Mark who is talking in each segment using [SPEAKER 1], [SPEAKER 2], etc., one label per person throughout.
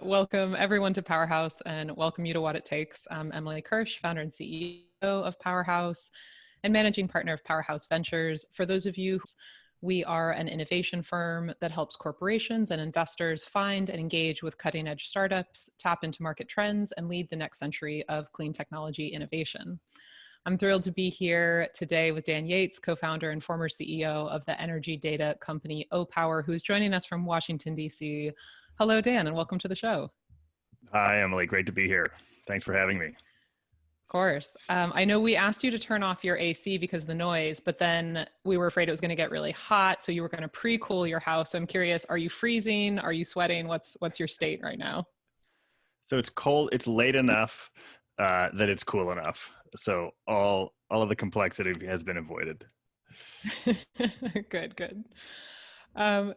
[SPEAKER 1] Welcome everyone to Powerhouse and welcome you to What It Takes. I'm Emily Kirsch, founder and CEO of Powerhouse and managing partner of Powerhouse Ventures. For those of you, we are an innovation firm that helps corporations and investors find and engage with cutting edge startups, tap into market trends, and lead the next century of clean technology innovation. I'm thrilled to be here today with Dan Yates, co-founder and former CEO of the energy data company Opower, who's joining us from Washington, D.C. Hello, Dan, and welcome to the show.
[SPEAKER 2] Hi, Emily. Great to be here. Thanks for having me.
[SPEAKER 1] Of course. I know we asked you to turn off your AC because of the noise, but then we were afraid it was going to get really hot, so you were going to pre-cool your house. So I'm curious, are you freezing? Are you sweating? What's your state right now?
[SPEAKER 2] So it's cold. It's late enough that it's cool enough. So all of the complexity has been avoided.
[SPEAKER 1] Good.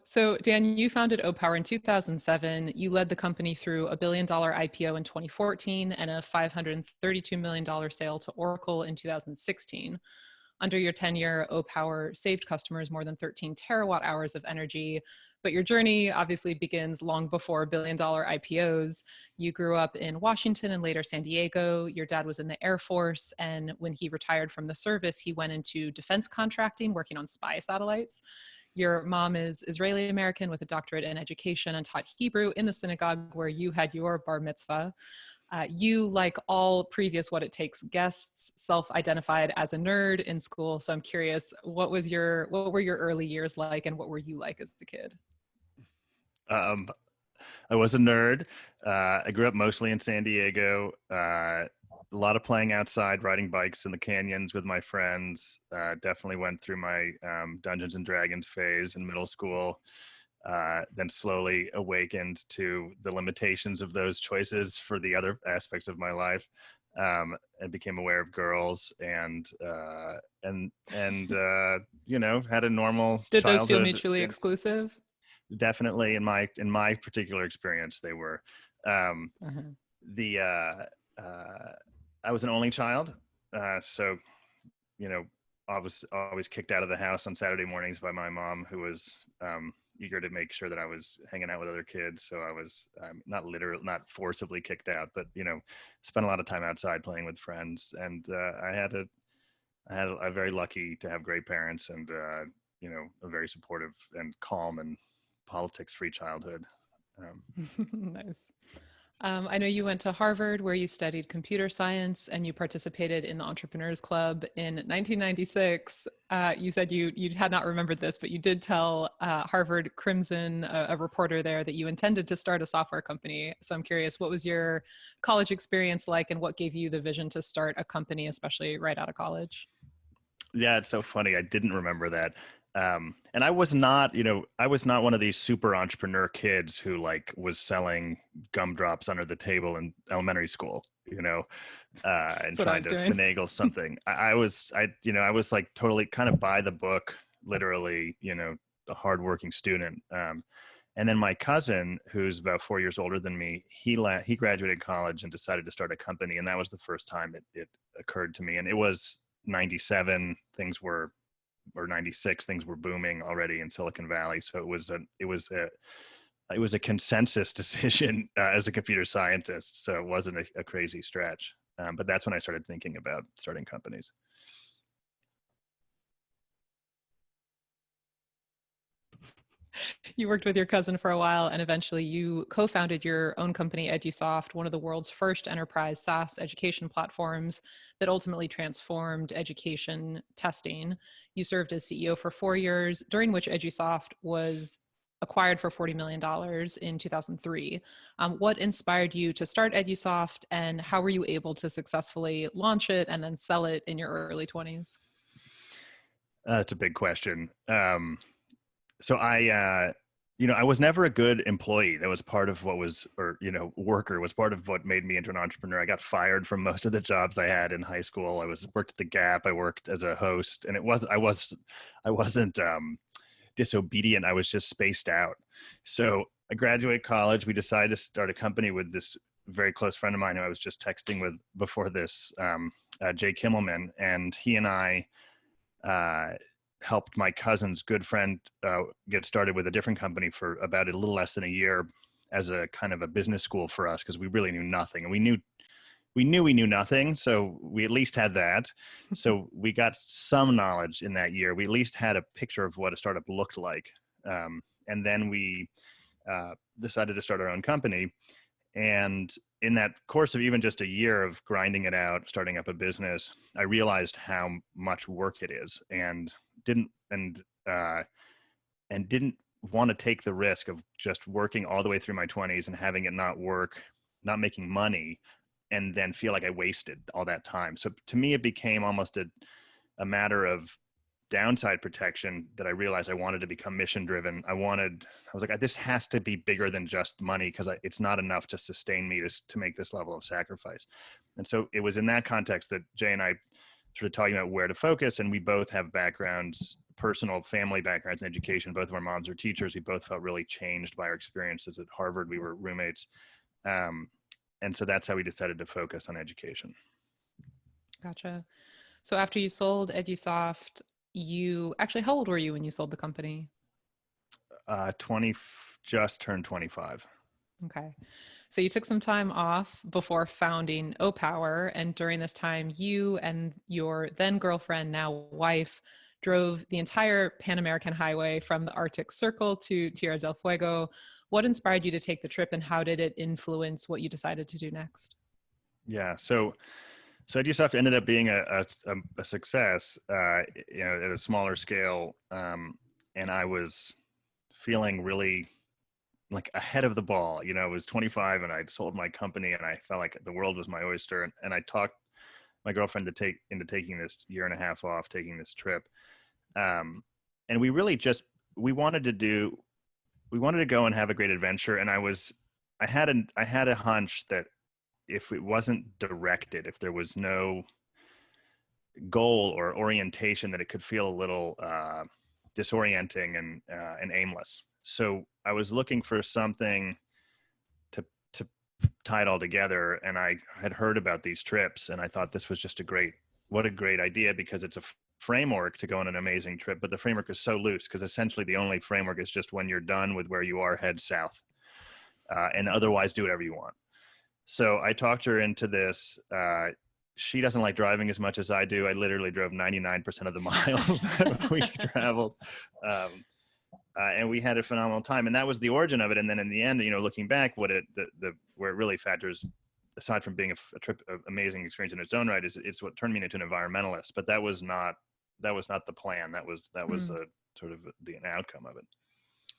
[SPEAKER 1] So Dan, you founded Opower in 2007. You led the company through a $1 billion IPO in 2014 and a $532 million sale to Oracle in 2016. Under your tenure, Opower saved customers more than 13 terawatt hours of energy. But your journey obviously begins long before $1 billion IPOs. You grew up in Washington and later San Diego. Your dad was in the Air Force. And when he retired from the service, he went into defense contracting, working on spy satellites. Your mom is Israeli American with a doctorate in education and taught Hebrew in the synagogue where you had your bar mitzvah. You, like all previous What It Takes guests, self-identified as a nerd in school. So I'm curious, what were your early years like, and what were you like as a kid?
[SPEAKER 2] I was a nerd. I grew up mostly in San Diego. A lot of playing outside, riding bikes in the canyons with my friends. Definitely went through my Dungeons and Dragons phase in middle school. Then slowly awakened to the limitations of those choices for the other aspects of my life. And became aware of girls and had a normal
[SPEAKER 1] Did those feel
[SPEAKER 2] childhood.
[SPEAKER 1] mutually exclusive?
[SPEAKER 2] Definitely in my particular experience, they were. Um,
[SPEAKER 1] Uh-huh.
[SPEAKER 2] the I was an only child, so you know, I was always kicked out of the house on Saturday mornings by my mom, who was eager to make sure that I was hanging out with other kids. So I was not forcibly kicked out, but spent a lot of time outside playing with friends. And I very lucky to have great parents and a very supportive and calm and politics-free childhood.
[SPEAKER 1] Nice. I know you went to Harvard where you studied computer science and you participated in the Entrepreneurs Club in 1996. You said you had not remembered this, but you did tell Harvard Crimson, a reporter there, that you intended to start a software company. So I'm curious, what was your college experience like, and what gave you the vision to start a company, especially right out of college?
[SPEAKER 2] Yeah, it's so funny. I didn't remember that. And I was not one of these super entrepreneur kids who was selling gumdrops under the table in elementary school, and
[SPEAKER 1] That's what I
[SPEAKER 2] trying
[SPEAKER 1] was
[SPEAKER 2] to
[SPEAKER 1] doing.
[SPEAKER 2] finagle something. I was like totally kind of by the book, literally, a hardworking student. And then my cousin, who's about 4 years older than me, he graduated college and decided to start a company. And that was the first time it occurred to me. And it was 97, or 96, things were booming already in Silicon Valley. So it was a consensus decision as a computer scientist. So it wasn't a crazy stretch. But that's when I started thinking about starting companies.
[SPEAKER 1] You worked with your cousin for a while, and eventually you co-founded your own company, Edusoft, one of the world's first enterprise SaaS education platforms that ultimately transformed education testing. You served as CEO for 4 years, during which Edusoft was acquired for $40 million in 2003. What inspired you to start Edusoft, and how were you able to successfully launch it and then sell it in your early 20s?
[SPEAKER 2] That's a big question. So I was never a good employee. That was part of worker was part of what made me into an entrepreneur. I got fired from most of the jobs I had in high school. Worked at the Gap. I worked as a host, and I wasn't disobedient. I was just spaced out. So I graduated college. We decided to start a company with this very close friend of mine who I was just texting with before this, Jay Kimmelman, and he and I helped my cousin's good friend get started with a different company for about a little less than a year. as a kind of a business school for us, because we really knew nothing, and we knew nothing. So we at least had that. So we got some knowledge in that year. We at least had a picture of what a startup looked like. And then we decided to start our own company. And in that course of even just a year of grinding it out, starting up a business, I realized how much work it is, and didn't want to take the risk of just working all the way through my 20s and having it not work, not making money, and then feel like I wasted all that time. So to me, it became almost a matter of downside protection, that I realized I wanted to become mission driven. I was like, this has to be bigger than just money, because it's not enough to sustain me to make this level of sacrifice. And so it was in that context that Jay and I started talking about where to focus. And we both have backgrounds, personal family backgrounds in education. Both of our moms are teachers. We both felt really changed by our experiences at Harvard. We were roommates. And so that's how we decided to focus on education.
[SPEAKER 1] Gotcha. So after you sold Edusoft, how old were you when you sold the company?
[SPEAKER 2] 20, just turned 25.
[SPEAKER 1] Okay. So you took some time off before founding Opower. And during this time, you and your then girlfriend, now wife, drove the entire Pan American Highway from the Arctic Circle to Tierra del Fuego. What inspired you to take the trip, and how did it influence what you decided to do next?
[SPEAKER 2] Yeah. So Edusoft ended up being a success, at a smaller scale. And I was feeling really like ahead of the ball. I was 25 and I'd sold my company, and I felt like the world was my oyster. And I talked my girlfriend into taking this year and a half off, taking this trip. And we really we wanted to go and have a great adventure. And I had a hunch that if it wasn't directed, if there was no goal or orientation, that it could feel a little disorienting and aimless. So I was looking for something to tie it all together. And I had heard about these trips, and I thought this was just what a great idea, because it's a framework to go on an amazing trip. But the framework is so loose, because essentially the only framework is just, when you're done with where you are, head south, and otherwise do whatever you want. So I talked her into this. She doesn't like driving as much as I do. I literally drove 99% of the miles that we traveled. And we had a phenomenal time. And that was the origin of it. And then in the end, looking back, where it really factors, aside from being a trip, an amazing experience in its own right, is it's what turned me into an environmentalist. But that was not the plan. That was a sort of the outcome of it.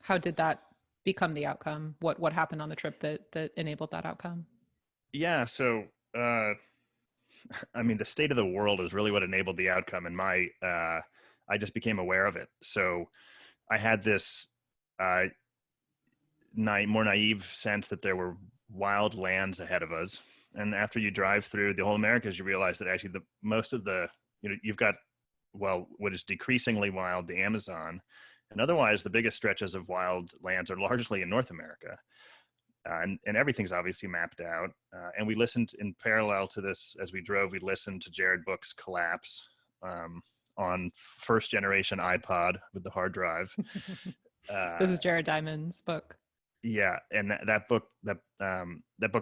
[SPEAKER 1] How did that become the outcome? What happened on the trip that enabled that outcome?
[SPEAKER 2] Yeah. So, the state of the world is really what enabled the outcome. And I just became aware of it. So I had this more naive sense that there were wild lands ahead of us. And after you drive through the whole Americas, you realize that actually you've got, what is decreasingly wild, the Amazon. And otherwise, the biggest stretches of wild lands are largely in North America. And everything's obviously mapped out. And we listened in parallel to this as we drove. We listened to Jared Book's Collapse on first generation iPod with the hard drive.
[SPEAKER 1] This is Jared Diamond's book.
[SPEAKER 2] Yeah, and that book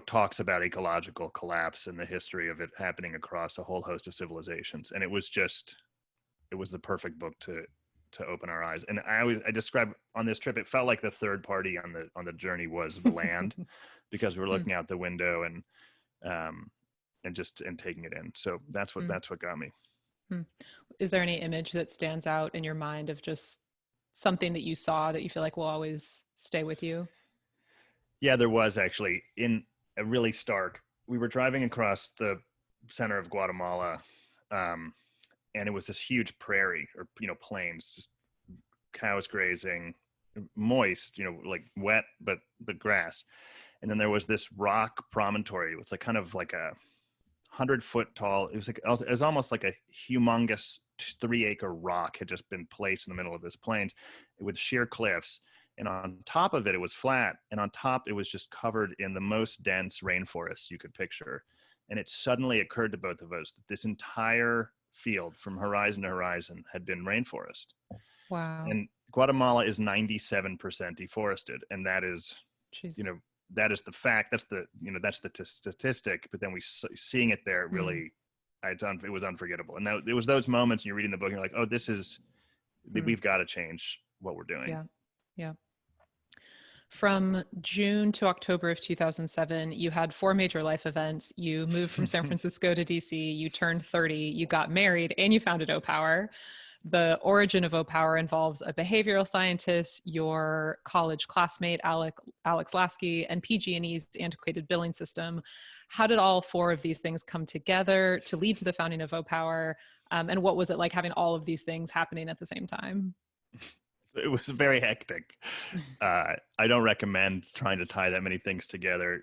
[SPEAKER 2] talks about ecological collapse and the history of it happening across a whole host of civilizations. And it was the perfect book to open our eyes. And I describe on this trip, it felt like the third party on the journey was the land, because we were looking out the window and taking it in. So that's what got me.
[SPEAKER 1] Is there any image that stands out in your mind of just something that you saw that you feel like will always stay with you?
[SPEAKER 2] Yeah, there was actually, in a really stark. We were driving across the center of Guatemala, and it was this huge prairie, or plains, just cows grazing, moist, like wet but grass. And then there was this rock promontory. It was like kind of like a 100-foot tall. It was almost like a humongous 3-acre rock had just been placed in the middle of this plains with sheer cliffs. And on top of it, it was flat. And on top, it was just covered in the most dense rainforest you could picture. And it suddenly occurred to both of us that this entire field from horizon to horizon had been rainforest.
[SPEAKER 1] Wow.
[SPEAKER 2] And Guatemala is 97% deforested. And that is,
[SPEAKER 1] Jeez.
[SPEAKER 2] that is the fact. That's the, that's the statistic. But then seeing it there really, it was unforgettable. And it was those moments you're reading the book and you're like, oh, we've got to change what we're doing.
[SPEAKER 1] Yeah. Yeah. From June to October of 2007, you had 4 major life events. You moved from San Francisco to DC, you turned 30, you got married, and you founded Opower. The origin of Opower involves a behavioral scientist, your college classmate, Alex Lasky, and PG&E's antiquated billing system. How did all 4 of these things come together to lead to the founding of Opower? And what was it like having all of these things happening at the same time?
[SPEAKER 2] It was very hectic. I don't recommend trying to tie that many things together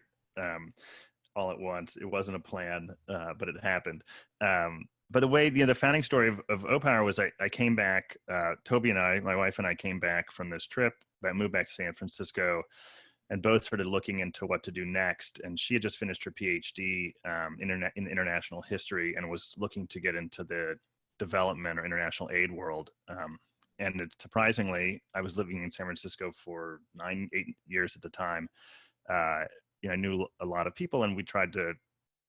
[SPEAKER 2] all at once. It wasn't a plan, but it happened. But the way, the founding story of Opower was I came back, Toby and I, my wife and I came back from this trip. I moved back to San Francisco and both started looking into what to do next. And she had just finished her PhD in international history and was looking to get into the development or international aid world. And surprisingly, I was living in San Francisco for 8 years at the time. I knew a lot of people, and we tried to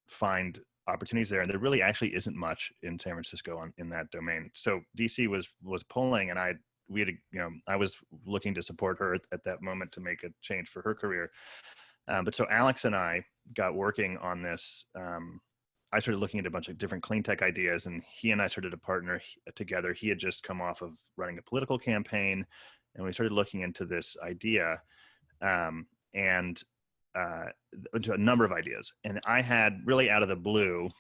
[SPEAKER 2] find opportunities there. And there really actually isn't much in San Francisco in that domain. So DC was pulling, and I was looking to support her at that moment to make a change for her career. But so Alex and I got working on this. I started looking at a bunch of different clean tech ideas, and he and I started to partner together. He had just come off of running a political campaign, and we started looking into this idea and to a number of ideas. And I had really out of the blue,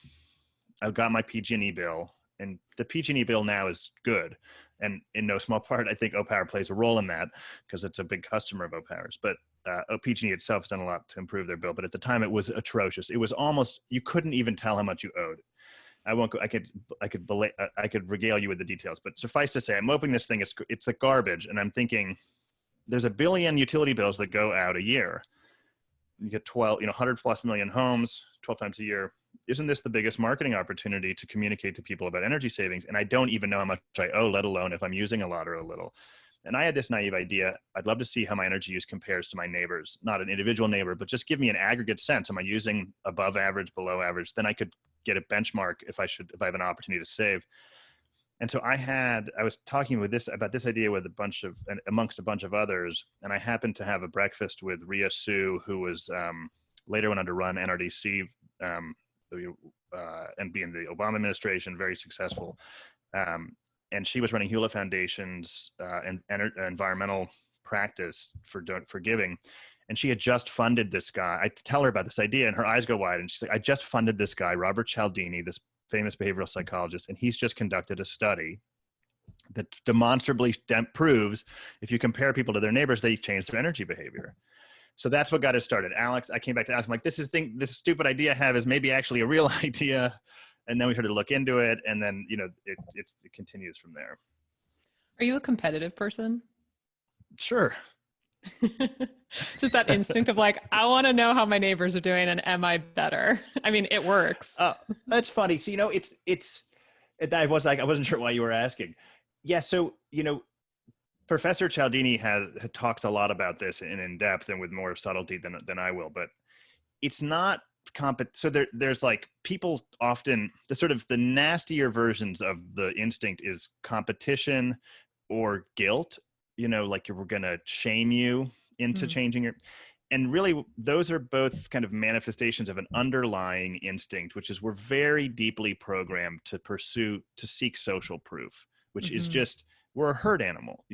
[SPEAKER 2] I got my PG&E bill, and the PG&E bill now is good. And in no small part, I think Opower plays a role in that because it's a big customer of Opower's. But PG&E itself has done a lot to improve their bill. But at the time, it was atrocious. It was almost, you couldn't even tell how much you owed. I won't go, I could regale you with the details, but suffice to say, I'm opening this thing, it's like garbage. And I'm thinking, there's 1 billion utility bills that go out a year. You get 100 plus million homes, 12 times a year. Isn't this the biggest marketing opportunity to communicate to people about energy savings? And I don't even know how much I owe, let alone if I'm using a lot or a little. And I had this naive idea. I'd love to see how my energy use compares to my neighbors, not an individual neighbor, but just give me an aggregate sense. Am I using above average, below average? Then I could get a benchmark if I have an opportunity to save. And so I was talking about this idea with amongst a bunch of others. And I happened to have a breakfast with Rhea Su, who was later went on to run NRDC and be in the Obama administration, very successful. And she was running Hewlett Foundation's and environmental practice for giving. And she had just funded this guy. I tell her about this idea and her eyes go wide. And she's like, I just funded this guy, Robert Cialdini, this famous behavioral psychologist. And he's just conducted a study that demonstrably proves if you compare people to their neighbors, they change their energy behavior. So that's what got us started. Alex, I came back to Alex. I'm like, this stupid idea I have is maybe actually a real idea. And then we started to look into it. And then, it continues from there.
[SPEAKER 1] Are you a competitive person?
[SPEAKER 2] Sure.
[SPEAKER 1] Just that instinct of like, I want to know how my neighbors are doing and am I better? I mean, it works.
[SPEAKER 2] That's funny. So, I wasn't sure why you were asking. Yeah. So, Professor Cialdini talks a lot about this in depth and with more subtlety than I will, but it's not so there's like people often, the nastier versions of the instinct is competition or guilt, like we're going to shame you into changing and really those are both kind of manifestations of an underlying instinct, which is we're very deeply programmed to seek social proof, which is just, we're a herd animal,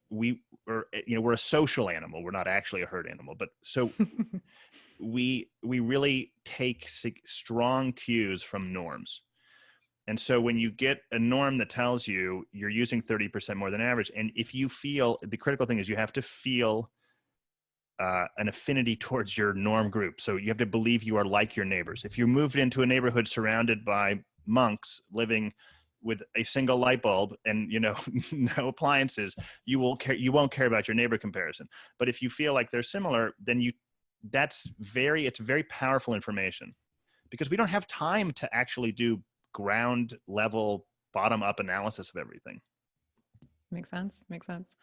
[SPEAKER 2] we're a social animal. We're not actually a herd animal, but so we really take strong cues from norms. And so when you get a norm that tells you you're using 30% more than average, and if you feel, the critical thing is you have to feel an affinity towards your norm group. So you have to believe you are like your neighbors. If you moved into a neighborhood surrounded by monks living with a single light bulb and no appliances, you won't care about your neighbor comparison. But if you feel like they're similar, then it's very powerful information, because we don't have time to actually do ground level bottom up analysis of everything.
[SPEAKER 1] Makes sense. Makes sense.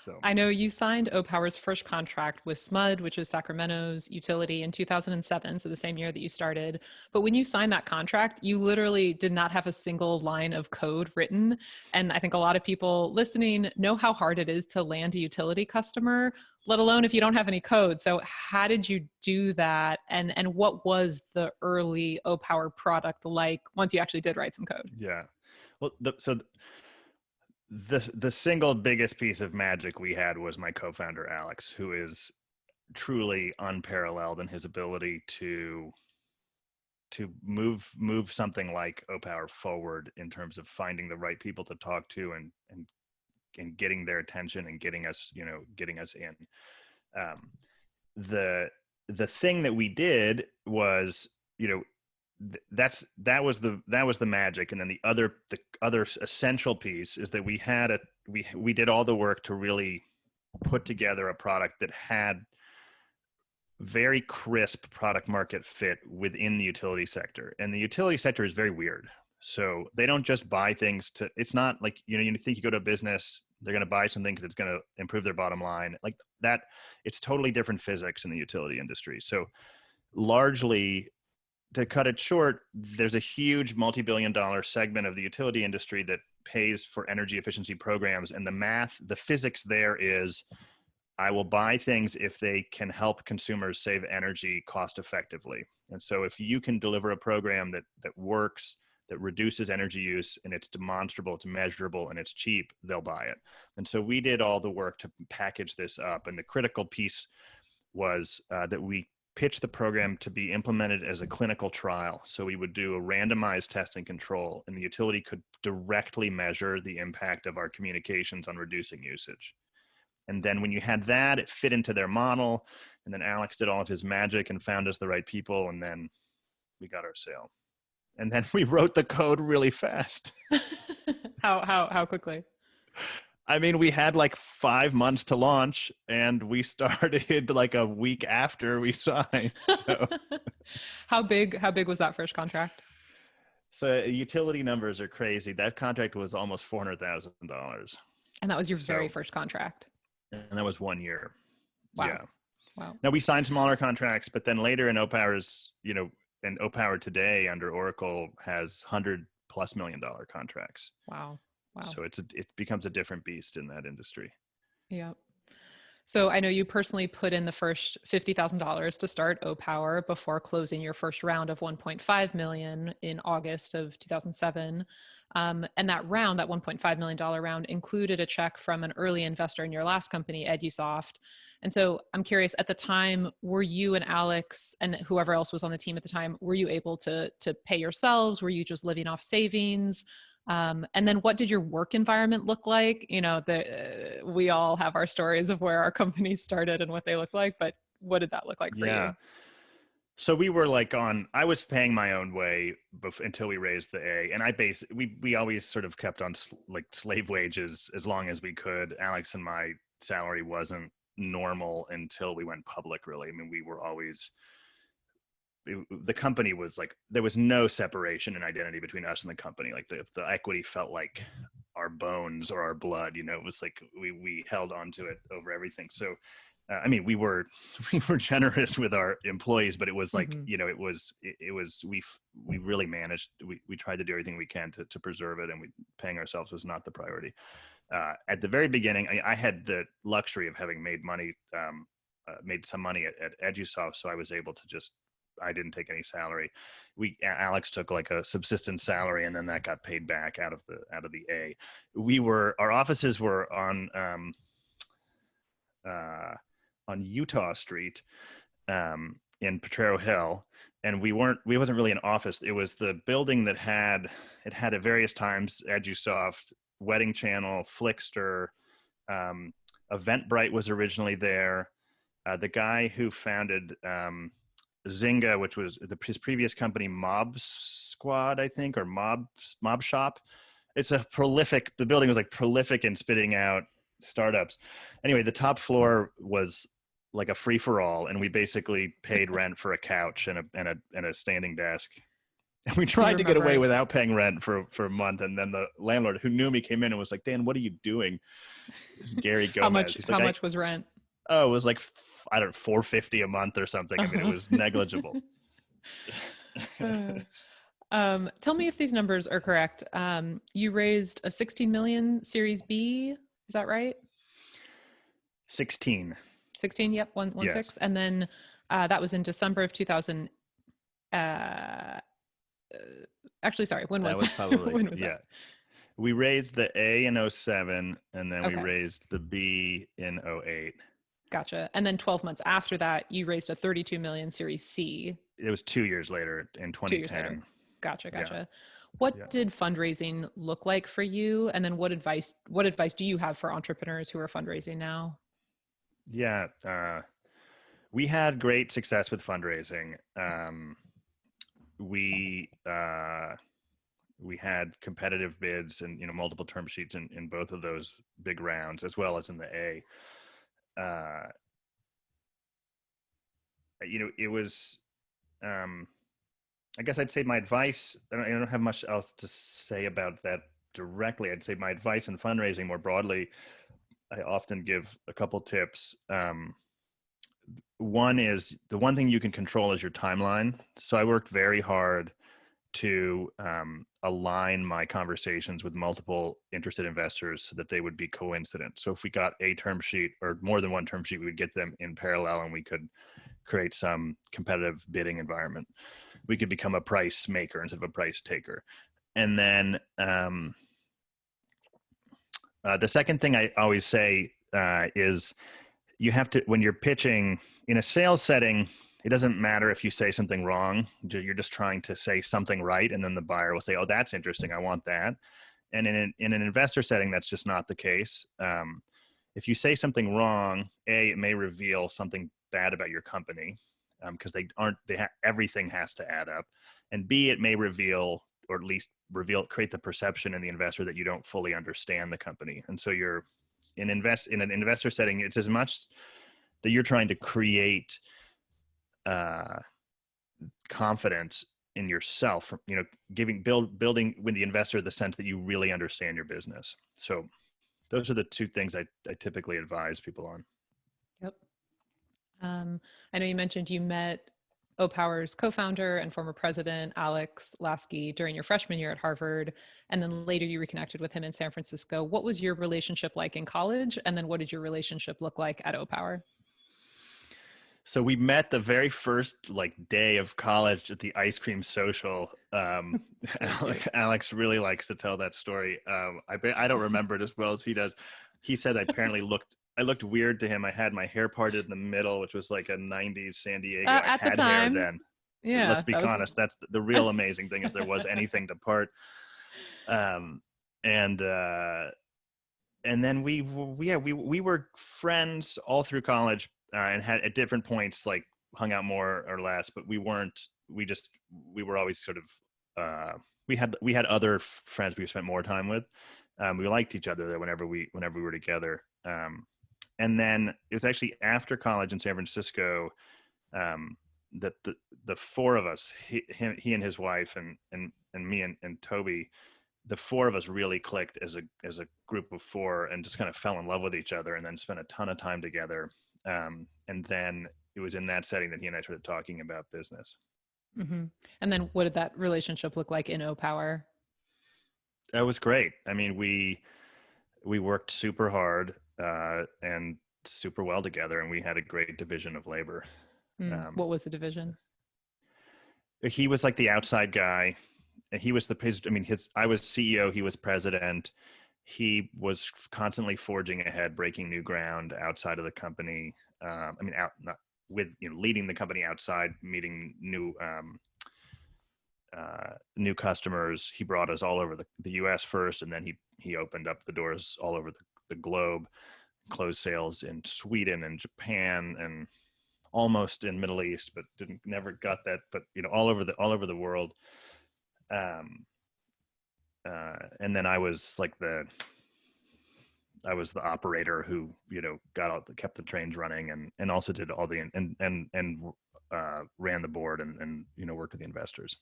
[SPEAKER 2] So
[SPEAKER 1] I know you signed Opower's first contract with SMUD, which is Sacramento's utility, in 2007, so the same year that you started. But when you signed that contract, you literally did not have a single line of code written. And I think a lot of people listening know how hard it is to land a utility customer, let alone if you don't have any code. So how did you do that? And what was the early Opower product like once you actually did write some code?
[SPEAKER 2] yeah, well, the single biggest piece of magic we had was my co-founder Alex, who is truly unparalleled in his ability to move something like Opower forward in terms of finding the right people to talk to and getting their attention and getting us in. Um, the thing that we did was, that was the magic. And then the other essential piece is that we did all the work to really put together a product that had very crisp product market fit within the utility sector. And the utility sector is very weird. So they don't just buy things it's not like, you think you go to a business, they're going to buy something because it's going to improve their bottom line. Like that, it's totally different physics in the utility industry. So largely, to cut it short, there's a huge multi-billion-dollar segment of the utility industry that pays for energy efficiency programs. And the physics there is, I will buy things if they can help consumers save energy cost effectively. And so if you can deliver a program that works, that reduces energy use, and it's demonstrable, it's measurable, and it's cheap, they'll buy it. And so we did all the work to package this up. And the critical piece was that we pitched the program to be implemented as a clinical trial. So we would do a randomized test and control, and the utility could directly measure the impact of our communications on reducing usage. And then when you had that, it fit into their model. And then Alex did all of his magic and found us the right people. And then we got our sale. And then we wrote the code really fast.
[SPEAKER 1] How quickly?
[SPEAKER 2] I mean, we had like 5 months to launch, and we started like a week after we signed. So
[SPEAKER 1] How big was that first contract?
[SPEAKER 2] so utility numbers are crazy. That contract was almost $400,000.
[SPEAKER 1] And that was your very
[SPEAKER 2] So,
[SPEAKER 1] first contract.
[SPEAKER 2] and that was 1 year.
[SPEAKER 1] Wow.
[SPEAKER 2] Yeah.
[SPEAKER 1] Wow.
[SPEAKER 2] Now we signed smaller contracts, but then later in Opower's, and Opower today under Oracle has $100+ million contracts.
[SPEAKER 1] Wow. Wow.
[SPEAKER 2] So it becomes a different beast in that industry.
[SPEAKER 1] Yeah. So I know you personally put in the first $50,000 to start Opower before closing your first round of 1.5 million in August of 2007. And that round, that $1.5 million round, included a check from an early investor in your last company, Edusoft. And so I'm curious, at the time, were you and Alex and whoever else was on the team at the time, were you able to pay yourselves? Were you just living off savings? And then what did your work environment look like? We all have our stories of where our companies started and what they look like, but what did that look like for
[SPEAKER 2] Yeah.
[SPEAKER 1] you?
[SPEAKER 2] So we were I was paying my own way until we raised the A. And we always sort of kept on like slave wages as long as we could. Alex and my salary wasn't normal until we went public, really. I mean, we were always, the company was like, there was no separation in identity between us and the company. Like the equity felt like our bones or our blood, it was like we held on to it over everything. So I mean, we were generous with our employees, but it was like, we really managed, we tried to do everything we can to preserve it, and paying ourselves was not the priority. At the very beginning, I had the luxury of having made some money at Edusoft. So I was able to I didn't take any salary. Alex took like a subsistence salary, and then that got paid back out of the A. Our offices were on Utah Street in Potrero Hill, and we wasn't really an office. It was the building that had at various times Edusoft, Wedding Channel, Flickster, Eventbrite was originally there. The guy who founded Zynga, which was his previous company, Mob Squad, I think, or Mob Shop. The building was like prolific in spitting out startups. Anyway, the top floor was like a free for all, and we basically paid rent for a couch and a standing desk. And we
[SPEAKER 1] Do you
[SPEAKER 2] tried to get
[SPEAKER 1] remember
[SPEAKER 2] away
[SPEAKER 1] it?
[SPEAKER 2] without paying rent for a month. And then the landlord who knew me came in and was like, Dan, what are you doing? This is Gary Gomez. He's like,
[SPEAKER 1] How much was rent?
[SPEAKER 2] oh, it was like, I don't know, 450 a month or something. I mean, it
[SPEAKER 1] Uh-huh.
[SPEAKER 2] was negligible.
[SPEAKER 1] Uh, Tell me if these numbers are correct. You raised a 16 million Series B. Is that right?
[SPEAKER 2] 16.
[SPEAKER 1] 16. Yep. One
[SPEAKER 2] Yes.
[SPEAKER 1] six. And then that was in December of 2000. Uh, Actually, sorry. When
[SPEAKER 2] That
[SPEAKER 1] was
[SPEAKER 2] was
[SPEAKER 1] that?
[SPEAKER 2] probably,
[SPEAKER 1] When was that?
[SPEAKER 2] yeah. We raised the A in '07, and then we
[SPEAKER 1] Okay.
[SPEAKER 2] raised the B in '08.
[SPEAKER 1] Gotcha. And then 12 months after that, you raised a 32 million Series C.
[SPEAKER 2] It was 2 years later in
[SPEAKER 1] 2 years later.
[SPEAKER 2] 2010.
[SPEAKER 1] Gotcha.
[SPEAKER 2] Yeah.
[SPEAKER 1] Gotcha.
[SPEAKER 2] Yeah.
[SPEAKER 1] What did fundraising look like for you? And then what advice do you have for entrepreneurs who are fundraising now?
[SPEAKER 2] Yeah. We had great success with fundraising. We, we had competitive bids and, multiple term sheets in both of those big rounds, as well as in the A. Uh, it was, um, I guess I'd say my advice, I don't have much else to say about that directly. I'd say my advice in fundraising more broadly, I often give a couple tips. One is the one thing you can control is your timeline. So I worked very hard to align my conversations with multiple interested investors so that they would be coincident. So if we got a term sheet or more than one term sheet, we would get them in parallel and we could create some competitive bidding environment. We could become a price maker instead of a price taker. And then the second thing I always say is you have to, when you're pitching in a sales setting, it doesn't matter if you say something wrong. You're just trying to say something right. And then the buyer will say, oh, that's interesting. I want that. And in an investor setting, that's just not the case. If you say something wrong, A, it may reveal something bad about your company because everything has to add up. And B, it may reveal, or at least create the perception in the investor that you don't fully understand the company. And so you're in an investor setting, it's as much that you're trying to create confidence in yourself, building with the investor the sense that you really understand your business. So those are the two things I typically advise people on.
[SPEAKER 1] Yep. I know you mentioned you met Opower's co-founder and former president, Alex Lasky, during your freshman year at Harvard. And then later you reconnected with him in San Francisco. What was your relationship like in college? And then what did your relationship look like at Opower?
[SPEAKER 2] So we met the very first day of college at the ice cream social. Alex really likes to tell that story. I don't remember it as well as he does. He said I looked weird to him. I had my hair parted in the middle, which was like a 90s San Diego. I
[SPEAKER 1] At the
[SPEAKER 2] had hair
[SPEAKER 1] time,
[SPEAKER 2] then. Let's
[SPEAKER 1] yeah,
[SPEAKER 2] be
[SPEAKER 1] that was.
[SPEAKER 2] honest. That's the real amazing thing is there was anything to part. Um, and and then we were friends all through college and had at different points hung out more or less, but we were always sort of we had other friends we spent more time with. We liked each other there whenever we were together. And then it was actually after college in San Francisco that the four of us, he and his wife and me and Toby, the four of us really clicked as a group of four and just kind of fell in love with each other and then spent a ton of time together. And then it was in that setting that he and I started talking about business.
[SPEAKER 1] Mm-hmm. And then what did that relationship look like in Opower?
[SPEAKER 2] That was great. I mean, we worked super hard and super well together, and we had a great division of labor.
[SPEAKER 1] What was the division?
[SPEAKER 2] He was like the outside guy. He was I was CEO, he was president. He was constantly forging ahead, breaking new ground outside of the company. Not with, leading the company outside, meeting new customers. He brought us all over the US first, and then he opened up the doors all over the globe, closed sales in Sweden and Japan and almost in Middle East, but never got that, but all over the world. And then I was the operator who kept the trains running and also did all the and ran the board and worked with the investors.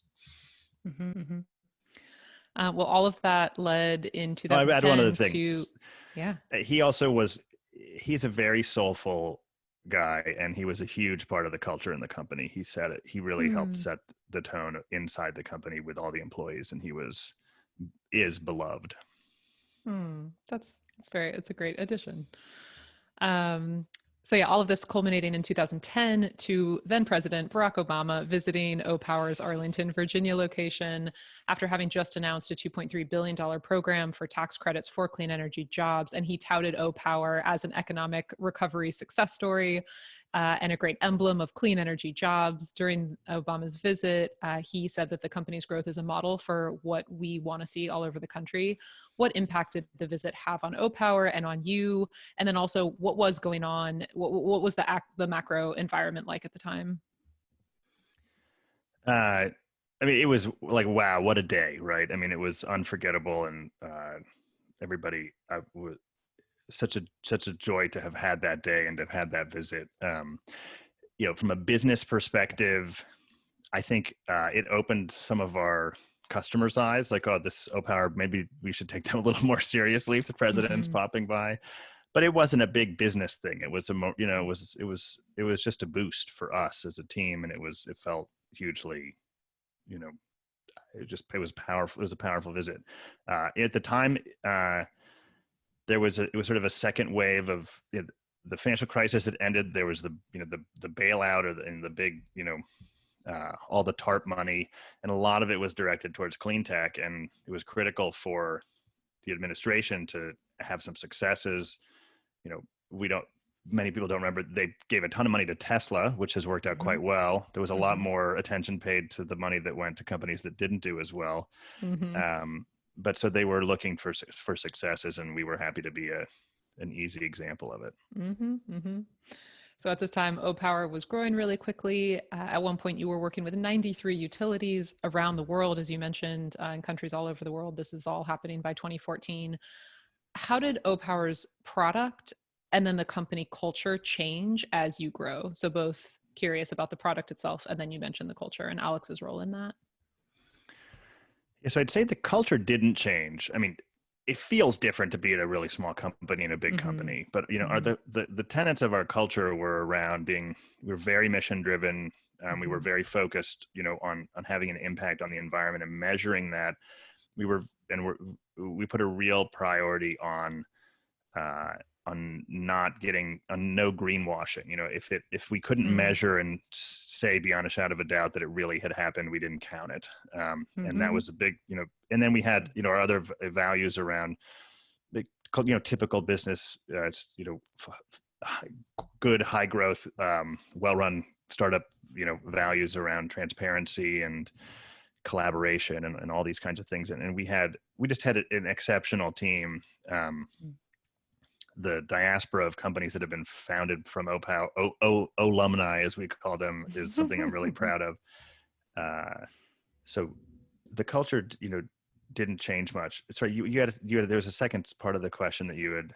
[SPEAKER 1] Mm-hmm, mm-hmm. Well, all of that led in
[SPEAKER 2] Oh, I add one other
[SPEAKER 1] 2010
[SPEAKER 2] thing.
[SPEAKER 1] to, yeah.
[SPEAKER 2] He also was, he's a very soulful guy, and he was a huge part of the culture in the company. He said it, he really helped
[SPEAKER 1] Hmm.
[SPEAKER 2] set the tone inside the company with all the employees, and is beloved.
[SPEAKER 1] Hmm. That's very, it's a great addition. Um, so yeah, all of this culminating in 2010 to then President Barack Obama visiting Opower's Arlington, Virginia location after having just announced a $2.3 billion program for tax credits for clean energy jobs. And he touted Opower as an economic recovery success story and a great emblem of clean energy jobs. During Obama's visit, he said that the company's growth is a model for what we want to see all over the country. What impact did the visit have on Opower and on you? And then also, what was going on? What was the macro environment like at the time?
[SPEAKER 2] Uh, I mean, it was like, wow, what a day, right? I mean, it was unforgettable, and everybody was such a joy to have had that day and to have had that visit. From a business perspective, I think it opened some of our customers' eyes, like, oh, this Opower, maybe we should take them a little more seriously if the president's
[SPEAKER 1] Mm-hmm.
[SPEAKER 2] popping by. But it wasn't a big business thing. It was it was just a boost for us as a team, and it felt hugely, you know, it was powerful. It was a powerful visit. At the time, it was sort of a second wave of the financial crisis had ended. There was the bailout and the big, all the TARP money, and a lot of it was directed towards clean tech, and it was critical for the administration to have some successes. You know, we don't many people don't remember they gave a ton of money to Tesla, which has worked out
[SPEAKER 1] Mm-hmm.
[SPEAKER 2] quite well. There was a lot
[SPEAKER 1] Mm-hmm.
[SPEAKER 2] more attention paid to the money that went to companies that didn't do as well.
[SPEAKER 1] Mm-hmm.
[SPEAKER 2] But so they were looking for successes, and we were happy to be an easy example of it.
[SPEAKER 1] Mm-hmm. Mm-hmm. So at this time, Opower was growing really quickly. At one point, you were working with 93 utilities around the world, as you mentioned, in countries all over the world. This is all happening by 2014. How did Opower's product and then the company culture change as you grow? So both curious about the product itself, and then you mentioned the culture and Alex's role in that.
[SPEAKER 2] Yeah, so I'd say the culture didn't change. I mean, it feels different to be at a really small company and a big
[SPEAKER 1] Mm-hmm.
[SPEAKER 2] company, but are
[SPEAKER 1] Mm-hmm.
[SPEAKER 2] the tenets of our culture were around we're very mission driven. We were
[SPEAKER 1] Mm-hmm.
[SPEAKER 2] very focused, on having an impact on the environment and measuring that. We were and we put a real priority uh, on not getting on no greenwashing. If we couldn't measure and say beyond a shadow of a doubt that it really had happened, we didn't count it. And that
[SPEAKER 1] Mm-hmm.
[SPEAKER 2] was a big, and then we had, our other values around the, typical business, good, high growth, well-run startup, values around transparency and collaboration and all these kinds of things. And we just had an exceptional team. The diaspora of companies that have been founded from alumni, as we call them, is something I'm really proud of. So the culture, didn't change much. Sorry, there was a second part of the question that you had.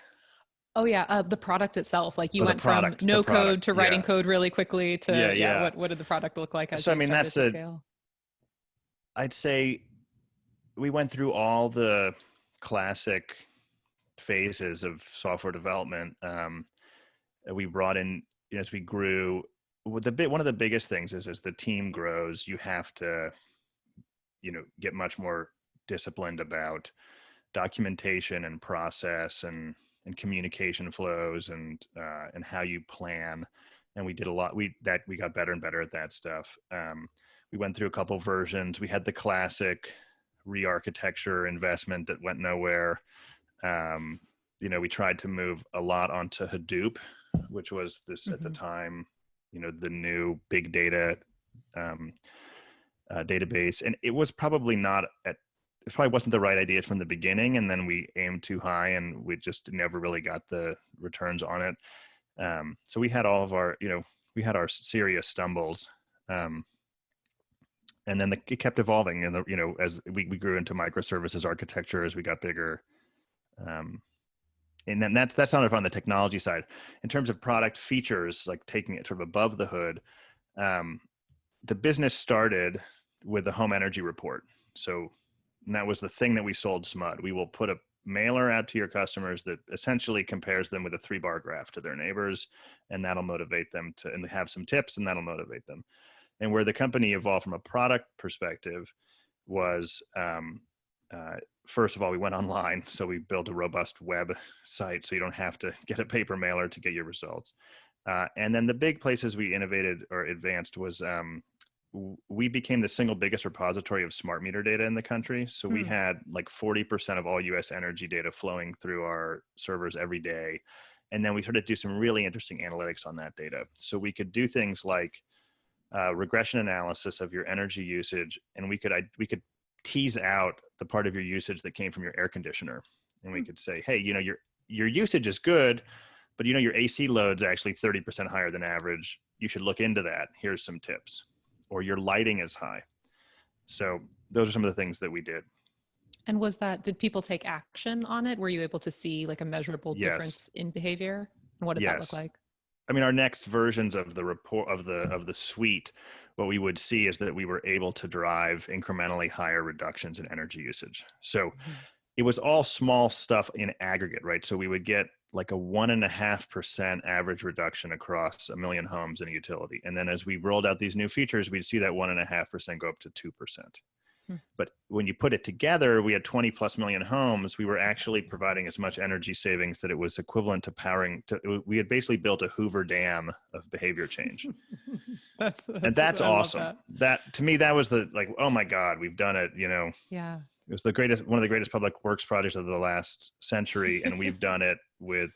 [SPEAKER 1] Oh yeah, the product itself. Like you
[SPEAKER 2] Oh,
[SPEAKER 1] went from
[SPEAKER 2] the
[SPEAKER 1] no code
[SPEAKER 2] product.
[SPEAKER 1] to writing
[SPEAKER 2] Yeah.
[SPEAKER 1] code really quickly
[SPEAKER 2] Yeah.
[SPEAKER 1] to yeah.
[SPEAKER 2] Yeah.
[SPEAKER 1] What did the product look like as
[SPEAKER 2] So, I
[SPEAKER 1] you
[SPEAKER 2] mean,
[SPEAKER 1] started to scale?
[SPEAKER 2] I'd say we went through all the classic phases of software development. We brought in, as we grew, one of the biggest things is as the team grows, you have to, get much more disciplined about documentation and process and communication flows and how you plan. And we did a lot. We got better and better at that stuff. We went through a couple versions. We had the classic re-architecture investment that went nowhere. We tried to move a lot onto Hadoop, which was this at the
[SPEAKER 1] Mm-hmm.
[SPEAKER 2] time, the new big data database. And it probably wasn't the right idea from the beginning. And then we aimed too high and we just never really got the returns on it. So we had all of our, we had our serious stumbles. And then it kept evolving, and as we grew into microservices architecture as we got bigger. And then that's not on the technology side. In terms of product features, like taking it sort of above the hood, the business started with the home energy report. So and that was the thing that we sold SMUD. We will put a mailer out to your customers that essentially compares them with a 3-bar graph to their neighbors, and that'll motivate them to, and have some tips, and that'll motivate them. And where the company evolved from a product perspective was, first of all, we went online. So we built a robust web site so you don't have to get a paper mailer to get your results. And then the big places we innovated or advanced was, we became the single biggest repository of smart meter data in the country. So we had like 40% of all US energy data flowing through our servers every day. And then we started to do some really interesting analytics on that data. So we could do things like regression analysis of your energy usage, and we could tease out the part of your usage that came from your air conditioner. And we could say, hey, your usage is good, but your AC load's actually 30% higher than average. You should look into that. Here's some tips. Or your lighting is high. So those are some of the things that we did.
[SPEAKER 1] And did people take action on it? Were you able to see like a measurable difference in behavior? And what did that look like?
[SPEAKER 2] I mean, our next versions of the report of the suite, what we would see is that we were able to drive incrementally higher reductions in energy usage. So it was all small stuff in aggregate, right? So we would get like a 1.5% average reduction across 1 million homes in a utility. And then as we rolled out these new features, we'd see that 1.5% go up to 2%. But when you put it together, we had 20 plus million homes. We were actually providing as much energy savings that it was equivalent to we had basically built a Hoover Dam of behavior change. That's awesome. That to me, that was oh my God, we've done it,
[SPEAKER 1] Yeah.
[SPEAKER 2] It was one of the greatest public works projects of the last century. And we've done it with,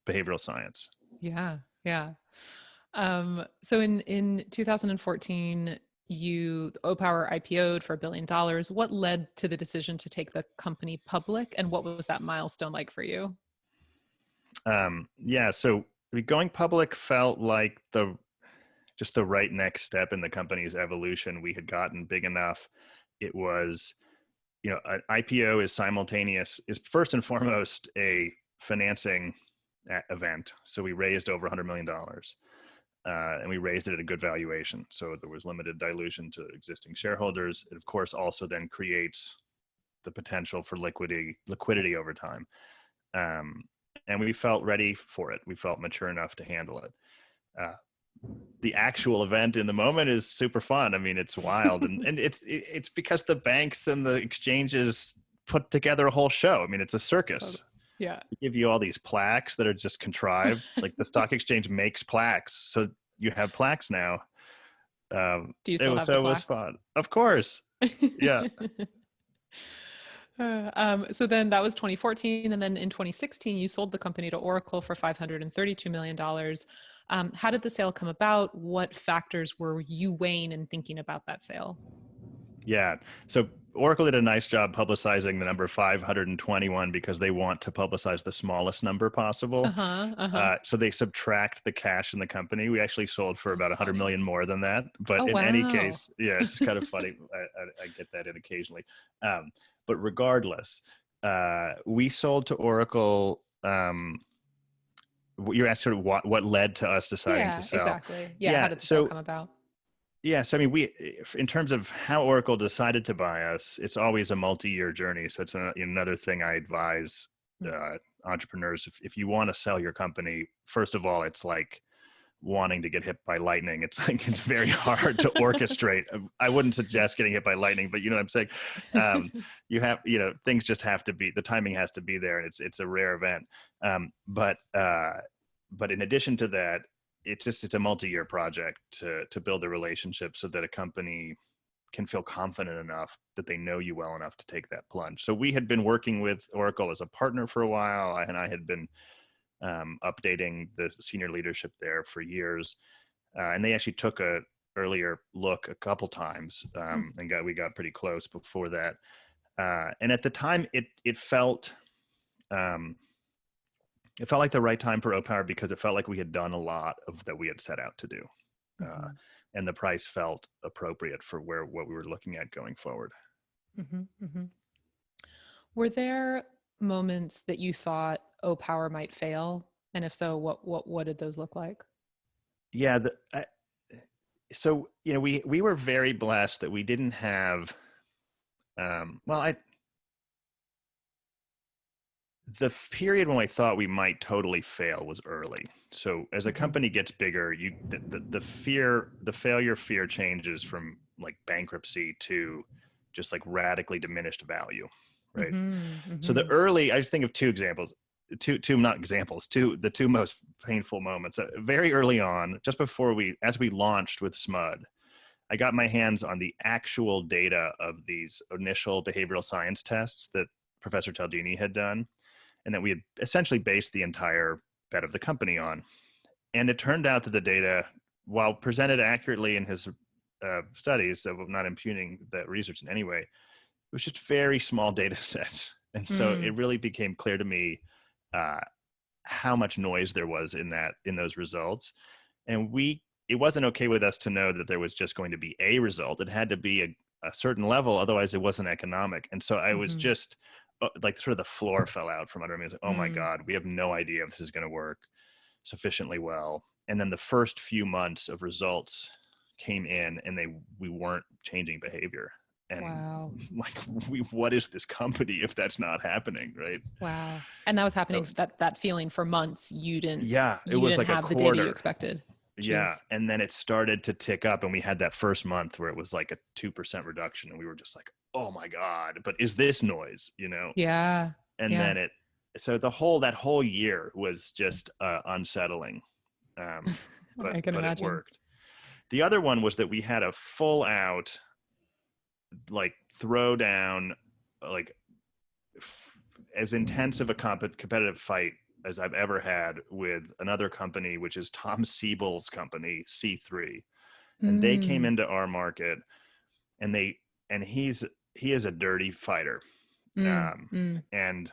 [SPEAKER 2] behavioral science.
[SPEAKER 1] Yeah. Yeah. So in 2014, Opower IPO'd for $1 billion. What led to the decision to take the company public, and what was that milestone like for you?
[SPEAKER 2] So going public felt like just the right next step in the company's evolution. We had gotten big enough. It was, an IPO is first and foremost a financing event. So we raised over $100 million. And we raised it at a good valuation. So there was limited dilution to existing shareholders. It, of course, also then creates the potential for liquidity over time. And we felt ready for it. We felt mature enough to handle it. The actual event in the moment is super fun. I mean, it's wild. And it's because the banks and the exchanges put together a whole show. I mean, it's a circus.
[SPEAKER 1] Yeah.
[SPEAKER 2] They give you all these plaques that are just contrived. Like the stock exchange makes plaques. So you have plaques now.
[SPEAKER 1] Do you still have
[SPEAKER 2] the plaques?
[SPEAKER 1] It was
[SPEAKER 2] fun. Of course. Yeah.
[SPEAKER 1] So then that was 2014. And then in 2016, you sold the company to Oracle for $532 million. How did the sale come about? What factors were you weighing and thinking about that sale?
[SPEAKER 2] Yeah. So Oracle did a nice job publicizing the number 521 because they want to publicize the smallest number possible. So they subtract the cash in the company. We actually sold for about 100 million more than that. But in any case, yeah, it's kind of funny. I get that in occasionally. But regardless, we sold to Oracle. You asked sort of what led to us deciding to sell.
[SPEAKER 1] Exactly. Yeah. How did the sale come about?
[SPEAKER 2] Yes, I mean, in terms of how Oracle decided to buy us, it's always a multi-year journey. So it's another thing I advise entrepreneurs. If you want to sell your company, first of all, it's like wanting to get hit by lightning. It's very hard to orchestrate. I wouldn't suggest getting hit by lightning, but you know what I'm saying? You have, things just have to be, the timing has to be there, and it's a rare event. But in addition to that, it's a multi-year project to build a relationship so that a company can feel confident enough that they know you well enough to take that plunge. So we had been working with Oracle as a partner for a while, and I had been updating the senior leadership there for years. And they actually took a earlier look a couple times, and we got pretty close before that. And at the time it felt like the right time for Opower because it felt like we had done a lot of that we had set out to do. And the price felt appropriate for what we were looking at going forward.
[SPEAKER 1] Were there moments that you thought Opower might fail? And if so, what did those look like?
[SPEAKER 2] Yeah, So, we were very blessed that we didn't have, well, the period when I thought we might totally fail was early. So as a
[SPEAKER 1] Mm-hmm.
[SPEAKER 2] company gets bigger, the failure fear changes from like bankruptcy to just like radically diminished value, right?
[SPEAKER 1] Mm-hmm.
[SPEAKER 2] So
[SPEAKER 1] Mm-hmm.
[SPEAKER 2] I just think of two examples, two not examples, the two most painful moments. Very early on, just before as we launched with SMUD, I got my hands on the actual data of these initial behavioral science tests that Professor Taldini had done, and that we had essentially based the entire bet of the company on. And it turned out that the data, while presented accurately in his studies, so not impugning that research in any way, it was just very small data sets. And so it
[SPEAKER 1] Mm.
[SPEAKER 2] really became clear to me uh, how much noise there was in those results. And it wasn't okay with us to know that there was just going to be a result. It had to be a certain level, otherwise it wasn't economic. And so I was
[SPEAKER 1] Mm-hmm.
[SPEAKER 2] just like sort of the floor fell out from under me. I was like, oh my
[SPEAKER 1] Mm.
[SPEAKER 2] God, we have no idea if this is going to work sufficiently well. And then the first few months of results came in, and we weren't changing behavior. And
[SPEAKER 1] Wow.
[SPEAKER 2] like, what is this company if that's not happening, right?
[SPEAKER 1] Wow. And that was happening,
[SPEAKER 2] So
[SPEAKER 1] that feeling for months.
[SPEAKER 2] yeah, it
[SPEAKER 1] You
[SPEAKER 2] was
[SPEAKER 1] didn't
[SPEAKER 2] like a
[SPEAKER 1] have the data you
[SPEAKER 2] quarter.
[SPEAKER 1] expected.
[SPEAKER 2] Yeah.
[SPEAKER 1] Jeez.
[SPEAKER 2] And then it started to tick up, and we had that first month where it was like a 2% reduction. And we were just like, oh my God, but is this noise,
[SPEAKER 1] Yeah.
[SPEAKER 2] And
[SPEAKER 1] Yeah.
[SPEAKER 2] then so that whole year was just unsettling.
[SPEAKER 1] I can
[SPEAKER 2] But it
[SPEAKER 1] imagine.
[SPEAKER 2] worked. The other one was that we had a full out, like, throw down, like, as intense of a competitive fight as I've ever had with another company, which is Tom Siebel's company, C3. And they came
[SPEAKER 1] Mm.
[SPEAKER 2] into our market, and he is a dirty fighter.
[SPEAKER 1] Mm.
[SPEAKER 2] Um,
[SPEAKER 1] Mm.
[SPEAKER 2] and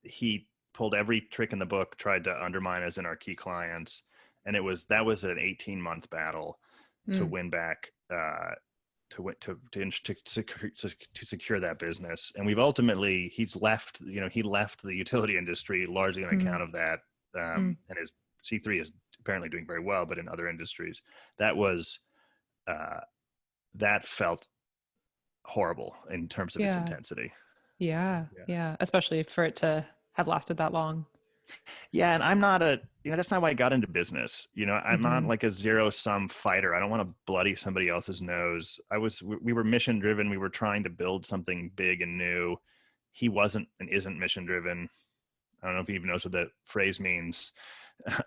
[SPEAKER 2] he pulled every trick in the book, tried to undermine us and our key clients. And that was an 18-month battle to
[SPEAKER 1] Mm.
[SPEAKER 2] win back, to secure that business. And we've ultimately, he left the utility industry largely on
[SPEAKER 1] Mm.
[SPEAKER 2] account of that.
[SPEAKER 1] Mm.
[SPEAKER 2] And his C3 is apparently doing very well, but in other industries, that was, uh, that felt horrible in terms of its
[SPEAKER 1] Yeah.
[SPEAKER 2] intensity.
[SPEAKER 1] Yeah.
[SPEAKER 2] Yeah.
[SPEAKER 1] Yeah. Especially for it to have lasted that long.
[SPEAKER 2] Yeah, and I'm not that's not why I got into business. I'm not
[SPEAKER 1] Mm-hmm.
[SPEAKER 2] like a zero sum fighter. I don't want to bloody somebody else's nose. We were mission driven. We were trying to build something big and new. He wasn't and isn't mission driven. I don't know if he even knows what that phrase means.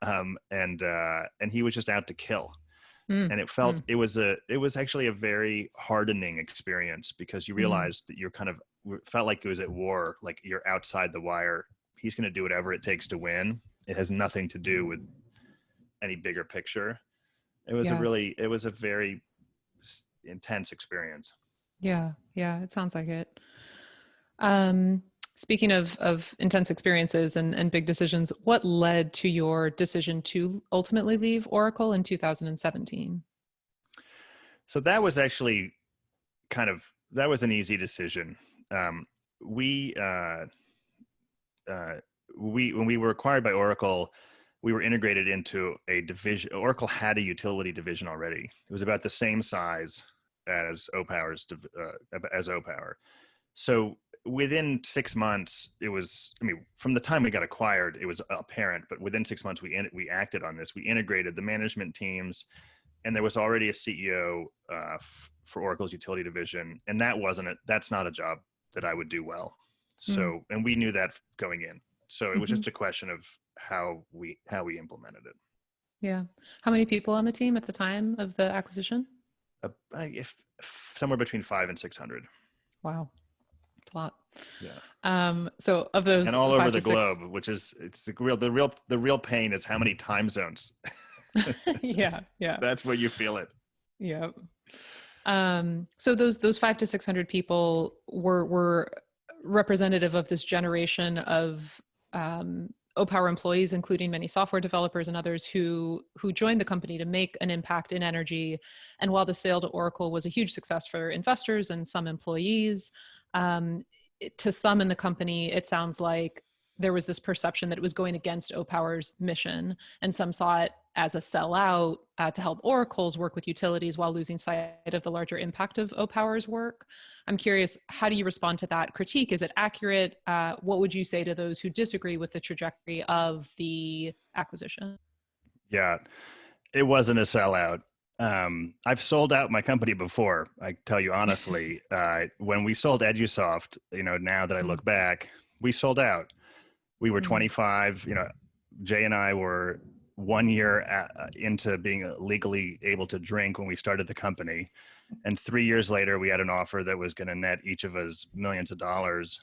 [SPEAKER 2] And he was just out to kill.
[SPEAKER 1] Mm.
[SPEAKER 2] And
[SPEAKER 1] Mm.
[SPEAKER 2] it was actually a very hardening experience, because you
[SPEAKER 1] Mm.
[SPEAKER 2] realized that felt like it was at war, like you're outside the wire. He's going to do whatever it takes to win. It has nothing to do with any bigger picture.
[SPEAKER 1] Yeah.
[SPEAKER 2] It was a very intense experience.
[SPEAKER 1] Yeah. Yeah. It sounds like it. Um, Speaking of intense experiences and big decisions, what led to your decision to ultimately leave Oracle in 2017?
[SPEAKER 2] So that was actually that was an easy decision. Um, we, uh, when we were acquired by Oracle, we were integrated into a division. Oracle had a utility division already. It was about the same size as Opower. So within 6 months, from the time we got acquired, it was apparent. But within 6 months, we acted on this. We integrated the management teams, and there was already a CEO for Oracle's utility division, and that's not a job that I would do well.
[SPEAKER 1] Mm.
[SPEAKER 2] So, and we knew that going in. So it was
[SPEAKER 1] Hmm.
[SPEAKER 2] just a question of how we implemented it.
[SPEAKER 1] Yeah. How many people on the team at the time of the acquisition?
[SPEAKER 2] If somewhere between 500 and 600.
[SPEAKER 1] Wow, it's a lot.
[SPEAKER 2] Yeah,
[SPEAKER 1] So of
[SPEAKER 2] and
[SPEAKER 1] those
[SPEAKER 2] all over
[SPEAKER 1] five
[SPEAKER 2] the
[SPEAKER 1] to six,
[SPEAKER 2] globe, which is it's the real pain is how many time zones.
[SPEAKER 1] yeah, yeah,
[SPEAKER 2] That's where you feel it.
[SPEAKER 1] yeah. So those 500 to 600 people were representative of this generation of Opower employees, including many software developers and others who joined the company to make an impact in energy. And while the sale to Oracle was a huge success for investors and some employees, to some in the company, it sounds like there was this perception that it was going against Opower's mission, and some saw it as a sellout to help oracles work with utilities while losing sight of the larger impact of Opower's work. I'm curious, how do you respond to that critique? Is it accurate? What would you say to those who disagree with the trajectory of the acquisition?
[SPEAKER 2] Yeah, it wasn't a sellout. I've sold out my company before. I tell you honestly, when we sold Edusoft, now that I look back, we sold out. We were 25, Jay and I were 1 year into being legally able to drink when we started the company. And 3 years later, we had an offer that was going to net each of us millions of dollars.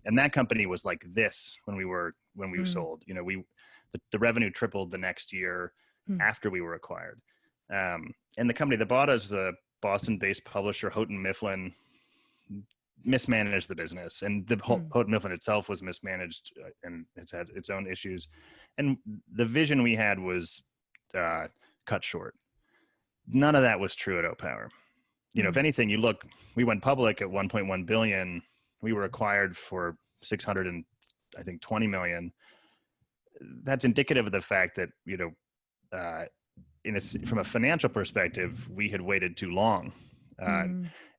[SPEAKER 2] And that company was like this when we sold. The revenue tripled the next year after we were acquired. And the company that bought us, a Boston-based publisher, Houghton Mifflin, mismanaged the business, and the Houghton Mifflin itself was mismanaged, and it's had its own issues. And the vision we had was cut short. None of that was true at Opower. If anything, we went public at 1.1 billion. We were acquired for 620 million. That's indicative of the fact that from a financial perspective, we had waited too long.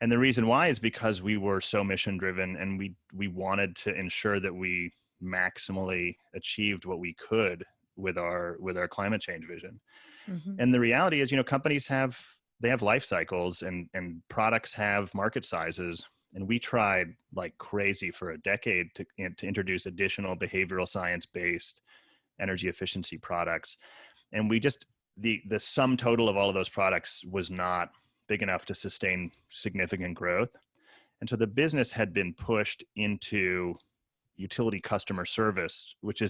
[SPEAKER 2] And the reason why is because we were so mission driven, and we wanted to ensure that we maximally achieved what we could with our climate change vision. And the reality is, companies have life cycles, and products have market sizes. And we tried like crazy for a decade to introduce additional behavioral science-based energy efficiency products. And we just, the sum total of all of those products was not big enough to sustain significant growth. And so the business had been pushed into utility customer service, which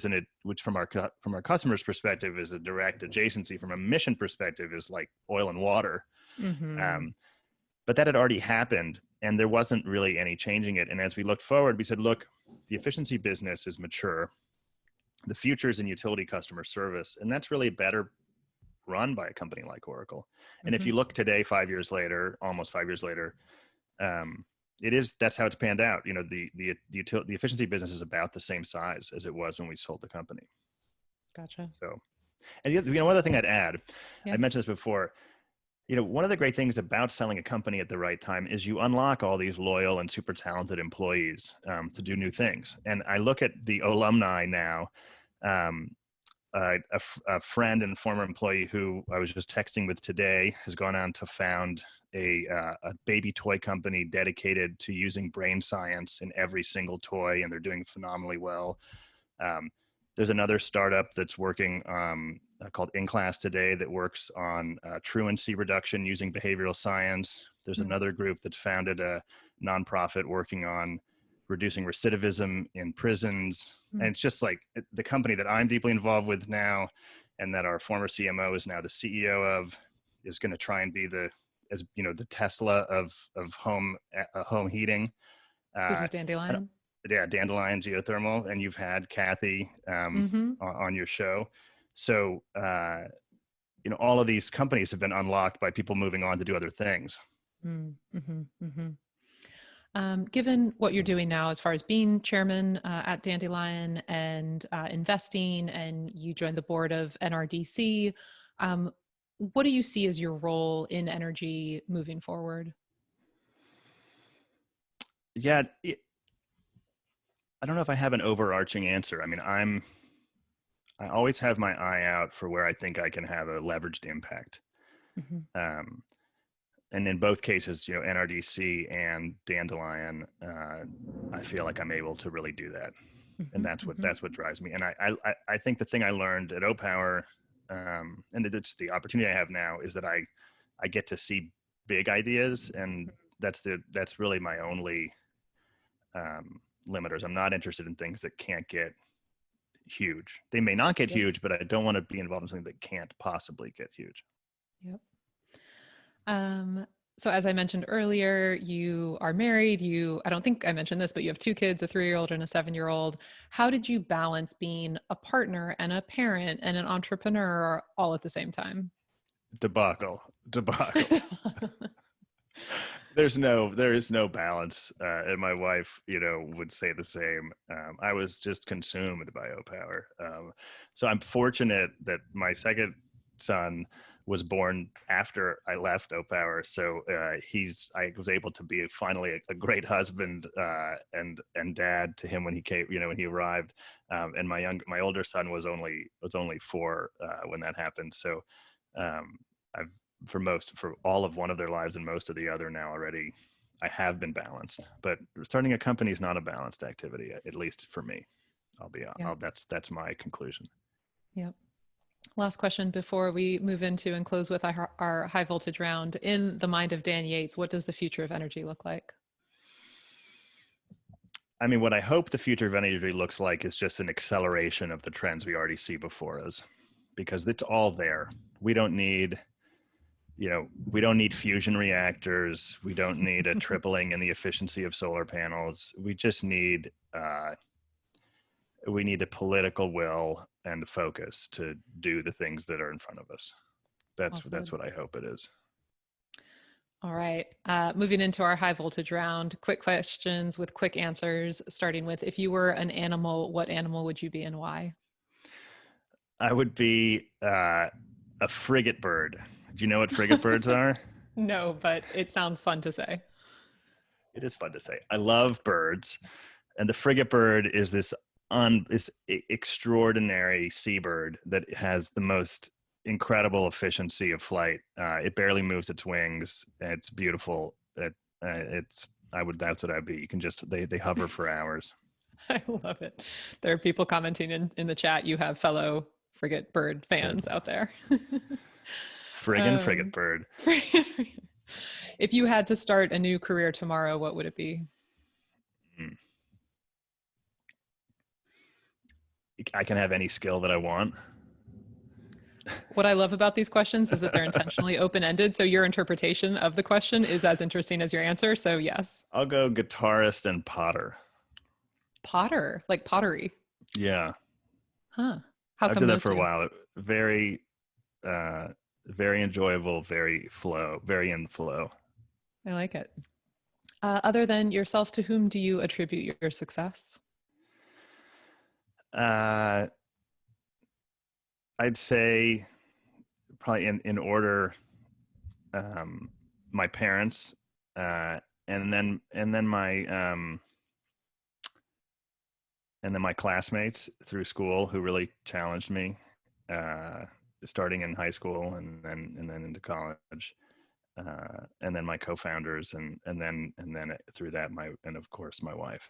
[SPEAKER 2] from our customer's perspective is a direct adjacency. From a mission perspective is like oil and water. But that had already happened, and there wasn't really any changing it. And as we looked forward, we said, look, the efficiency business is mature. The future is in utility customer service, and that's really better run by a company like Oracle. And if you look today, 5 years later, almost 5 years later, that's how it's panned out. The efficiency business is about the same size as it was when we sold the company.
[SPEAKER 1] Gotcha.
[SPEAKER 2] So, and one other thing I'd add, I mentioned this before. One of the great things about selling a company at the right time is you unlock all these loyal and super talented employees to do new things. And I look at the alumni now. A friend and former employee who I was just texting with today has gone on to found a baby toy company dedicated to using brain science in every single toy, and they're doing phenomenally well. There's another startup that's working called In Class Today that works on truancy reduction using behavioral science. There's another group that founded a nonprofit working on reducing recidivism in prisons. And it's just like the company that I'm deeply involved with now, and that our former CMO is now the CEO of, is going to try and be the Tesla of home heating.
[SPEAKER 1] This is Dandelion.
[SPEAKER 2] Yeah, Dandelion Geothermal, and you've had Kathy on your show. So, all of these companies have been unlocked by people moving on to do other things.
[SPEAKER 1] Given what you're doing now, as far as being chairman at Dandelion and investing, and you joined the board of NRDC, what do you see as your role in energy moving forward?
[SPEAKER 2] Yeah, I don't know if I have an overarching answer. I mean, I always have my eye out for where I think I can have a leveraged impact. And in both cases, NRDC and Dandelion, I feel like I'm able to really do that. And that's what drives me. And I think the thing I learned at Opower, and it's the opportunity I have now, is that I get to see big ideas, and that's really my only limiters. I'm not interested in things that can't get huge. They may not get huge, but I don't want to be involved in something that can't possibly get huge.
[SPEAKER 1] Yep. So as I mentioned earlier, you are married. I don't think I mentioned this, but you have 2 kids, a 3-year-old and a 7-year-old. How did you balance being a partner and a parent and an entrepreneur all at the same time?
[SPEAKER 2] Debacle. There is no balance. And my wife, would say the same. I was just consumed by Opower. So I'm fortunate that my second son was born after I left Opower. So I was able to be finally a great husband and dad to him when he came, when he arrived. And my older son was only 4 when that happened. So I've for all of one of their lives and most of the other now already, I have been balanced. But starting a company is not a balanced activity, at least for me. That's my conclusion.
[SPEAKER 1] Yep. Last question before we move into and close with our high voltage round. In the mind of Dan Yates, what does the future of energy look like?
[SPEAKER 2] I mean, what I hope the future of energy looks like is just an acceleration of the trends we already see before us, because it's all there. We don't need fusion reactors. We don't need a tripling in the efficiency of solar panels. We just need a political will and focus to do the things that are in front of us. That's what I hope it is.
[SPEAKER 1] All right. Moving into our high voltage round, quick questions with quick answers, starting with, if you were an animal, what animal would you be and why?
[SPEAKER 2] I would be a frigate bird. Do you know what frigate birds are?
[SPEAKER 1] No, but it sounds fun to say.
[SPEAKER 2] It is fun to say. I love birds. And the frigate bird is this extraordinary seabird that has the most incredible efficiency of flight. It barely moves its wings. It's beautiful. That's what I'd be. You can just, they hover for hours.
[SPEAKER 1] I love it. There are people commenting in the chat. You have fellow frigate bird fans out there.
[SPEAKER 2] Friggin' frigate bird.
[SPEAKER 1] If you had to start a new career tomorrow, what would it be?
[SPEAKER 2] I can have any skill that I want.
[SPEAKER 1] What I love about these questions is that they're intentionally open-ended. So your interpretation of the question is as interesting as your answer. So yes.
[SPEAKER 2] I'll go guitarist and potter.
[SPEAKER 1] Potter, like pottery.
[SPEAKER 2] Yeah.
[SPEAKER 1] Huh. How come
[SPEAKER 2] I did that for a while. Very enjoyable, very in the flow.
[SPEAKER 1] I like it. Other than yourself, to whom do you attribute your success?
[SPEAKER 2] I'd say probably in order, my parents, and then my classmates through school who really challenged me, starting in high school and then into college, and then my co-founders, and then through that and of course my wife.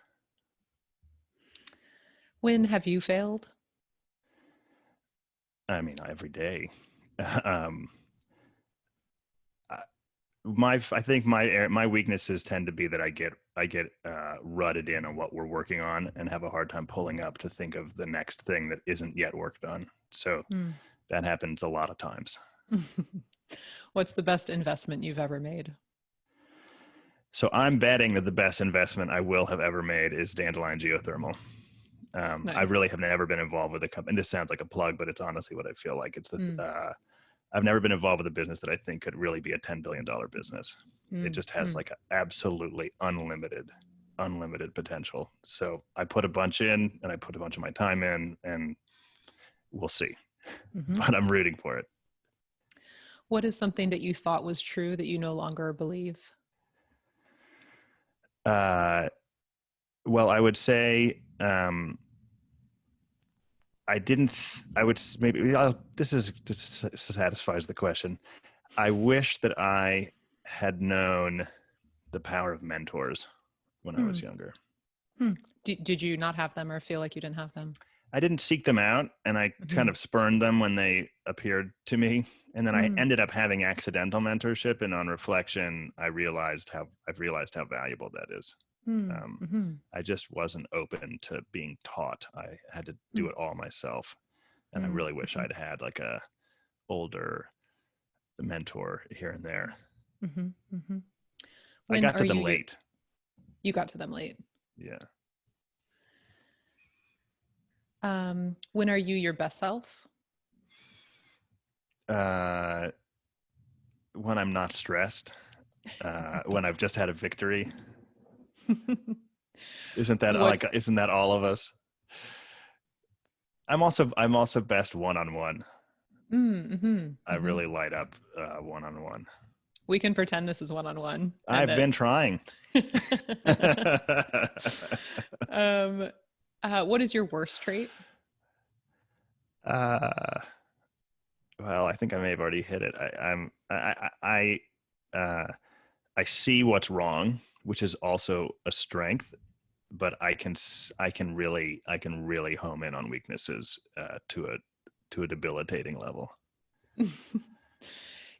[SPEAKER 1] When have you failed?
[SPEAKER 2] I mean, every day. I think my weaknesses tend to be that I get rutted in on what we're working on and have a hard time pulling up to think of the next thing that isn't yet worked on. So that happens a lot of times.
[SPEAKER 1] What's the best investment you've ever made?
[SPEAKER 2] So I'm betting that the best investment I will have ever made is Dandelion Geothermal.
[SPEAKER 1] Nice.
[SPEAKER 2] I really have never been involved with a company. This sounds like a plug, but it's honestly what I feel like. It's I've never been involved with a business that I think could really be a $10 billion business. It just has like absolutely unlimited potential. So I put a bunch in, and I put a bunch of my time in, and we'll see. But I'm rooting for it.
[SPEAKER 1] What is something that you thought was true that you no longer believe?
[SPEAKER 2] Well, I would say, this satisfies the question. I wish that I had known the power of mentors when I was younger.
[SPEAKER 1] Did you not have them, or feel like you didn't have them?
[SPEAKER 2] I didn't seek them out, and I kind of spurned them when they appeared to me. And then I ended up having accidental mentorship. And on reflection, I've realized how valuable that is. I just wasn't open to being taught. I had to do it all myself. And I really wish I'd had like a older mentor here and there. I got to them late.
[SPEAKER 1] You got to them late.
[SPEAKER 2] Yeah.
[SPEAKER 1] When are you your best self?
[SPEAKER 2] When I'm not stressed, when I've just had a victory. Isn't that all of us? I'm also best one-on-one.
[SPEAKER 1] Mm-hmm.
[SPEAKER 2] I
[SPEAKER 1] Mm-hmm.
[SPEAKER 2] really light up one-on-one.
[SPEAKER 1] We can pretend this is one-on-one and
[SPEAKER 2] I've been
[SPEAKER 1] that.
[SPEAKER 2] trying.
[SPEAKER 1] um, what is your worst trait?
[SPEAKER 2] uh, well, I think I may have already hit it. Uh, I see what's wrong, which is also a strength, but I can really home in on weaknesses to a debilitating level.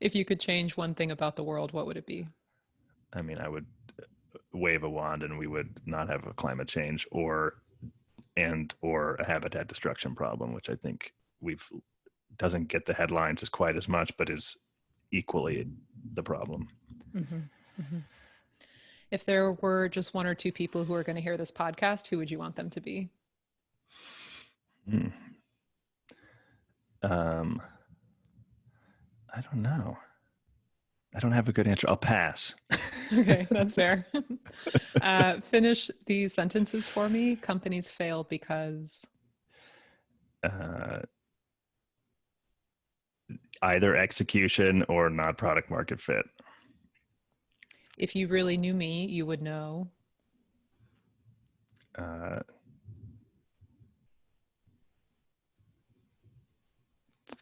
[SPEAKER 1] If you could change one thing about the world, what would it be?
[SPEAKER 2] I mean, I would wave a wand and we would not have a climate change or a habitat destruction problem, which I think we've doesn't get the headlines as quite as much, but is equally the problem.
[SPEAKER 1] Mm-hmm. Mm-hmm. If there were just one or two people who are going to hear this podcast, who would you want them to be?
[SPEAKER 2] Hmm. Um, I don't know. I don't have a good answer. I'll pass.
[SPEAKER 1] Okay, that's fair. Finish these sentences for me. Companies fail because.
[SPEAKER 2] uh, Either execution or not product market fit.
[SPEAKER 1] If you really knew me, you would know.
[SPEAKER 2] Uh,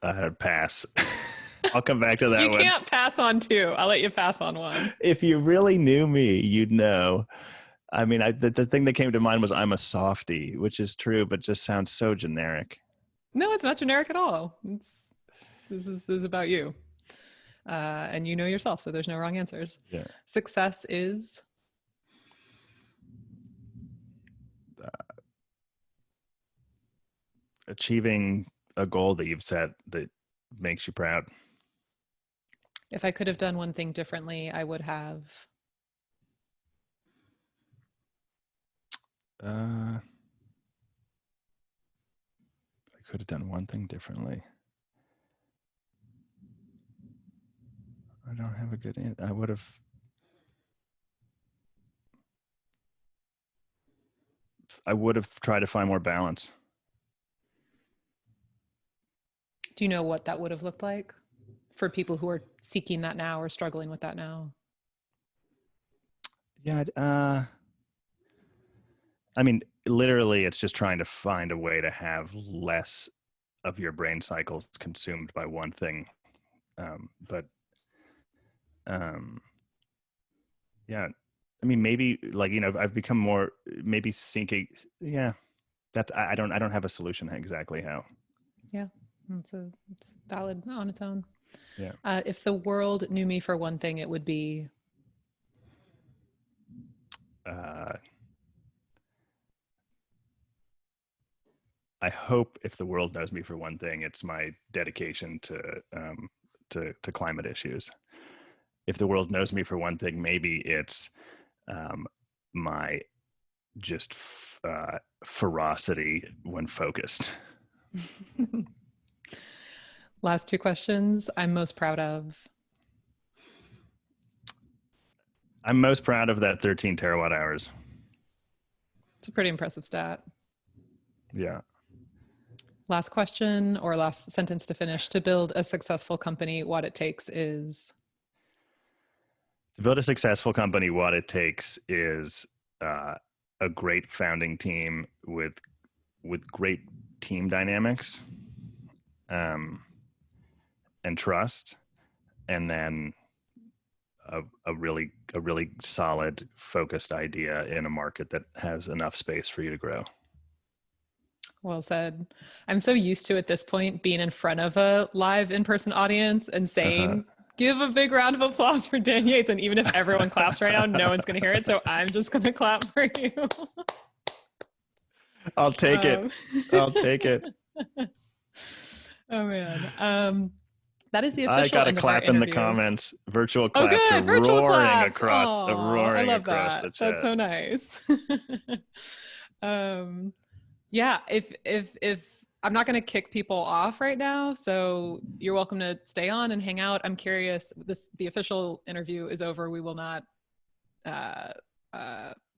[SPEAKER 2] I'd pass. I'll come back to that
[SPEAKER 1] You
[SPEAKER 2] one.
[SPEAKER 1] can't pass on two. I'll let you pass on one.
[SPEAKER 2] If you really knew me, you'd know. I mean, the thing that came to mind was I'm a softie, which is true, but just sounds so generic.
[SPEAKER 1] No, it's not generic at all. This is about you, and you know yourself, so there's no wrong answers.
[SPEAKER 2] Yeah.
[SPEAKER 1] Success is.
[SPEAKER 2] Achieving a goal that you've set that makes you proud.
[SPEAKER 1] If I could have done one thing differently, I would have.
[SPEAKER 2] I could have done one thing differently. I don't have a good answer. I would have tried to find more balance.
[SPEAKER 1] Do you know what that would have looked like for people who are seeking that now or struggling with that now?
[SPEAKER 2] Yeah. I mean, literally, it's just trying to find a way to have less of your brain cycles consumed by one thing. But yeah, I mean, maybe like, I've become more maybe thinking, yeah, that I don't have a solution exactly how.
[SPEAKER 1] Yeah, it's valid on its own.
[SPEAKER 2] Yeah.
[SPEAKER 1] If the world knew me for one thing, it would be.
[SPEAKER 2] Uh, I hope if the world knows me for one thing, it's my dedication to climate issues. If the world knows me for one thing, maybe it's my just ferocity when focused.
[SPEAKER 1] Last two questions. I'm most proud of.
[SPEAKER 2] I'm most proud of that 13 terawatt hours.
[SPEAKER 1] It's a pretty impressive stat.
[SPEAKER 2] Yeah.
[SPEAKER 1] Last question or last sentence to finish. To build a successful company, what it takes is.
[SPEAKER 2] To build a successful company, what it takes is a great founding team with great team dynamics, and trust, and then a really solid focused idea in a market that has enough space for you to grow.
[SPEAKER 1] Well said. I'm so used to at this point being in front of a live in-person audience and saying, give a big round of applause for Dan Yates. And even if everyone claps right now, no one's going to hear it. So I'm just going to clap for you.
[SPEAKER 2] I'll take it. I'll take it.
[SPEAKER 1] Oh man. That is the
[SPEAKER 2] I
[SPEAKER 1] official
[SPEAKER 2] got a
[SPEAKER 1] end of our
[SPEAKER 2] clap in the
[SPEAKER 1] interview.
[SPEAKER 2] comments. Virtual
[SPEAKER 1] Oh,
[SPEAKER 2] claps are
[SPEAKER 1] good. Virtual
[SPEAKER 2] roaring
[SPEAKER 1] claps.
[SPEAKER 2] across
[SPEAKER 1] Oh, I love
[SPEAKER 2] across
[SPEAKER 1] that.
[SPEAKER 2] the chat.
[SPEAKER 1] That's so nice. um, yeah, if I'm not going to kick people off right now, so you're welcome to stay on and hang out. I'm curious. The official interview is over. We will not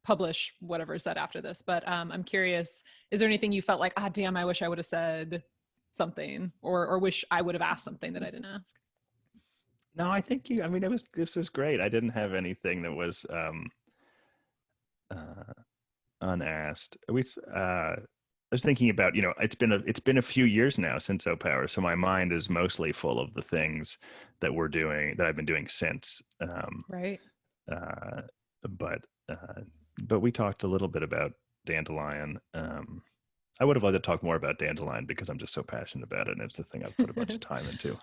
[SPEAKER 1] publish whatever is said after this, but I'm curious. Is there anything you felt like, damn, I wish I would have said something, or wish I would have asked something that I didn't ask?
[SPEAKER 2] No, I think this was great. I didn't have anything that was uh, unasked. I was thinking about, it's been a few years now since Opower, so my mind is mostly full of the things that I've been doing since.
[SPEAKER 1] Right.
[SPEAKER 2] Uh, but but we talked a little bit about Dandelion. I would have liked to talk more about Dandelion because I'm just so passionate about it, and it's the thing I've put a bunch of time into.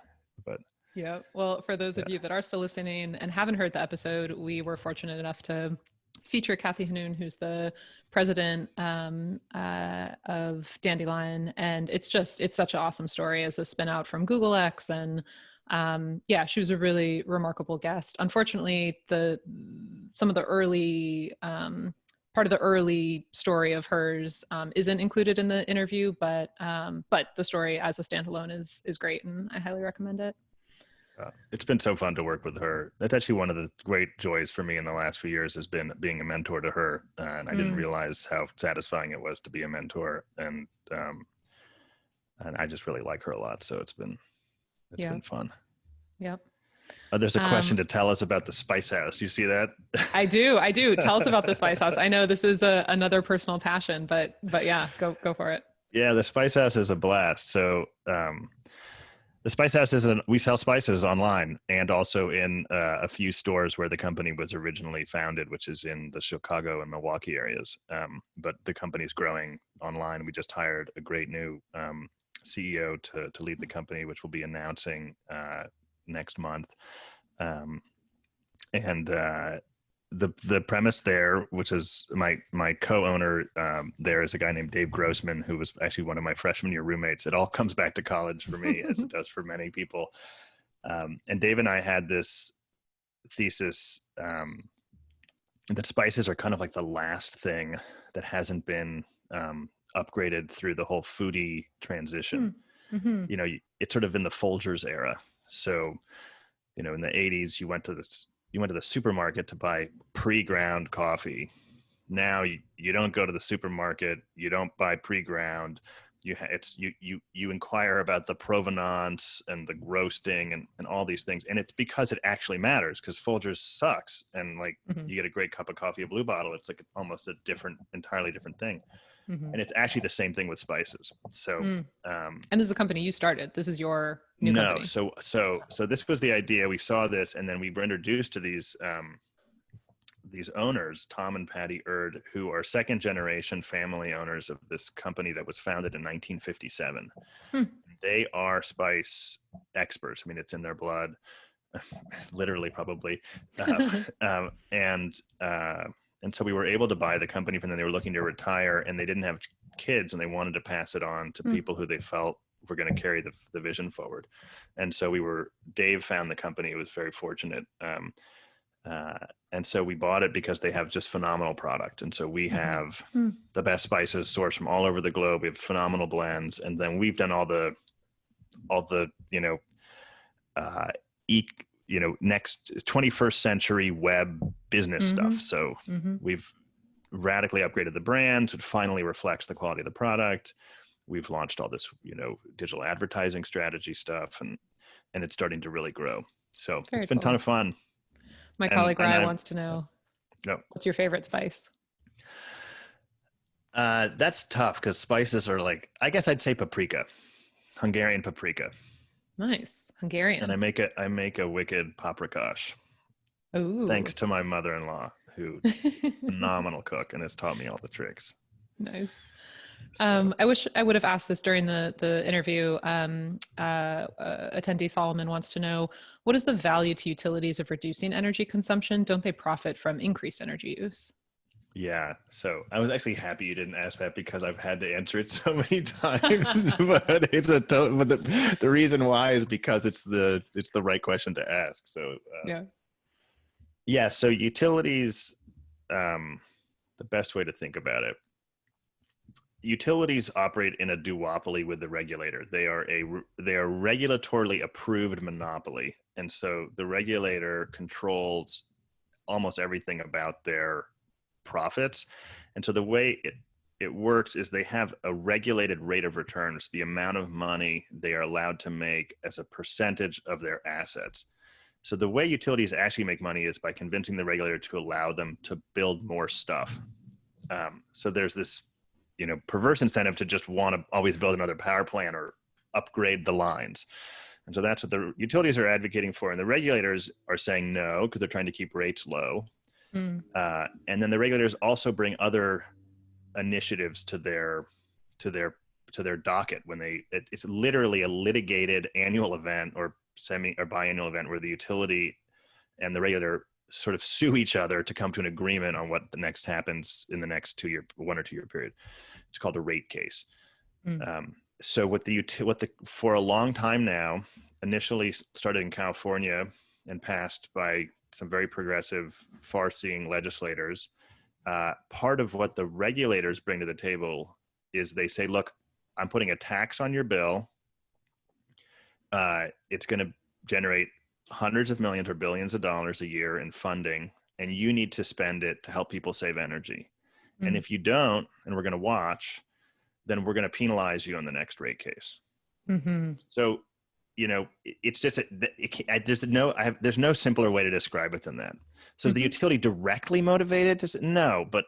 [SPEAKER 2] But
[SPEAKER 1] Yeah. Well, for those of you that are still listening and haven't heard the episode, we were fortunate enough to feature Kathy Hanoun, who's the president of Dandelion. And it's such an awesome story as a spin out from Google X. And yeah, she was a really remarkable guest. Unfortunately, some of the early part of the early story of hers isn't included in the interview, but the story as a standalone is great, and I highly recommend it.
[SPEAKER 2] It's been so fun to work with her. That's actually one of the great joys for me in the last few years has been being a mentor to her. And I didn't realize how satisfying it was to be a mentor. And I just really like her a lot. So it's been fun.
[SPEAKER 1] Yep.
[SPEAKER 2] There's a question to tell us about the Spice House. You see that?
[SPEAKER 1] I do. Tell us about the Spice House. I know this is another personal passion, but yeah, go for it.
[SPEAKER 2] Yeah, the Spice House is a blast. So the Spice House we sell spices online and also in a few stores where the company was originally founded, which is in the Chicago and Milwaukee areas. But the company's growing online. We just hired a great new CEO to lead the company, which we'll be announcing next month. The premise there, which is my co-owner there is a guy named Dave Grossman, who was actually one of my freshman year roommates. It all comes back to college for me, as it does for many people. And Dave and I had this thesis that spices are kind of like the last thing that hasn't been upgraded through the whole foodie transition.
[SPEAKER 1] Mm-hmm.
[SPEAKER 2] It's sort of in the Folgers era. So, in the 80s, you went to the supermarket to buy pre-ground coffee. Now you don't go to the supermarket. You don't buy pre-ground. You inquire about the provenance and the roasting and all these things. And it's because it actually matters, because Folgers sucks. And you get a great cup of coffee, a blue bottle. It's like almost entirely different thing.
[SPEAKER 1] Mm-hmm.
[SPEAKER 2] And it's actually the same thing with spices. So,
[SPEAKER 1] and this is the company you started. This is your new company.
[SPEAKER 2] So this was the idea. We saw this, and then we were introduced to these owners, Tom and Patty Erd, who are second generation family owners of this company that was founded in 1957. They are spice experts. I mean, it's in their blood, literally, probably. And so we were able to buy the company from them. They were looking to retire, and they didn't have kids, and they wanted to pass it on to people who they felt were going to carry the vision forward. And so Dave found the company. It was very fortunate. And so we bought it because they have just phenomenal product. And so we have the best spices sourced from all over the globe. We have phenomenal blends. And then we've done all the next 21st century web business stuff. So we've radically upgraded the brand. So it finally reflects the quality of the product. We've launched all this, digital advertising strategy stuff, and it's starting to really grow. So it's been a ton of fun.
[SPEAKER 1] My colleague Rye wants to know, what's your favorite spice?
[SPEAKER 2] That's tough because spices are I guess I'd say paprika, Hungarian paprika.
[SPEAKER 1] Nice. Hungarian.
[SPEAKER 2] And I make a wicked paprikash.
[SPEAKER 1] Ooh.
[SPEAKER 2] Thanks to my mother-in-law, who phenomenal cook and has taught me all the tricks.
[SPEAKER 1] Nice. So. I wish I would have asked this during the interview. Attendee Solomon wants to know, what is the value to utilities of reducing energy consumption? Don't they profit from increased energy use?
[SPEAKER 2] Yeah. So I was actually happy you didn't ask that, because I've had to answer it so many times. But the reason why is because it's the right question to ask. So yeah. So utilities, the best way to think about it. Utilities operate in a duopoly with the regulator. They are regulatorily approved monopoly, and so the regulator controls almost everything about their profits. And so the way it works is they have a regulated rate of returns, the amount of money they are allowed to make as a percentage of their assets. So the way utilities actually make money is by convincing the regulator to allow them to build more stuff. So there's this, perverse incentive to just want to always build another power plant or upgrade the lines. And so that's what the utilities are advocating for. And the regulators are saying no, because they're trying to keep rates low. And then the regulators also bring other initiatives to their docket when it's literally a litigated annual event or biannual event where the utility and the regulator sort of sue each other to come to an agreement on what the next happens in the next 1 or 2 year period. It's called a rate case. So for a long time now, initially started in California and passed by some very progressive, far-seeing legislators. Part of what the regulators bring to the table is they say, look, I'm putting a tax on your bill. It's going to generate hundreds of millions or billions of dollars a year in funding, and you need to spend it to help people save energy. And if you don't, and we're going to watch, then we're going to penalize you on the next rate case. So, it's just, there's no simpler way to describe it than that. So is the utility directly motivated? No, but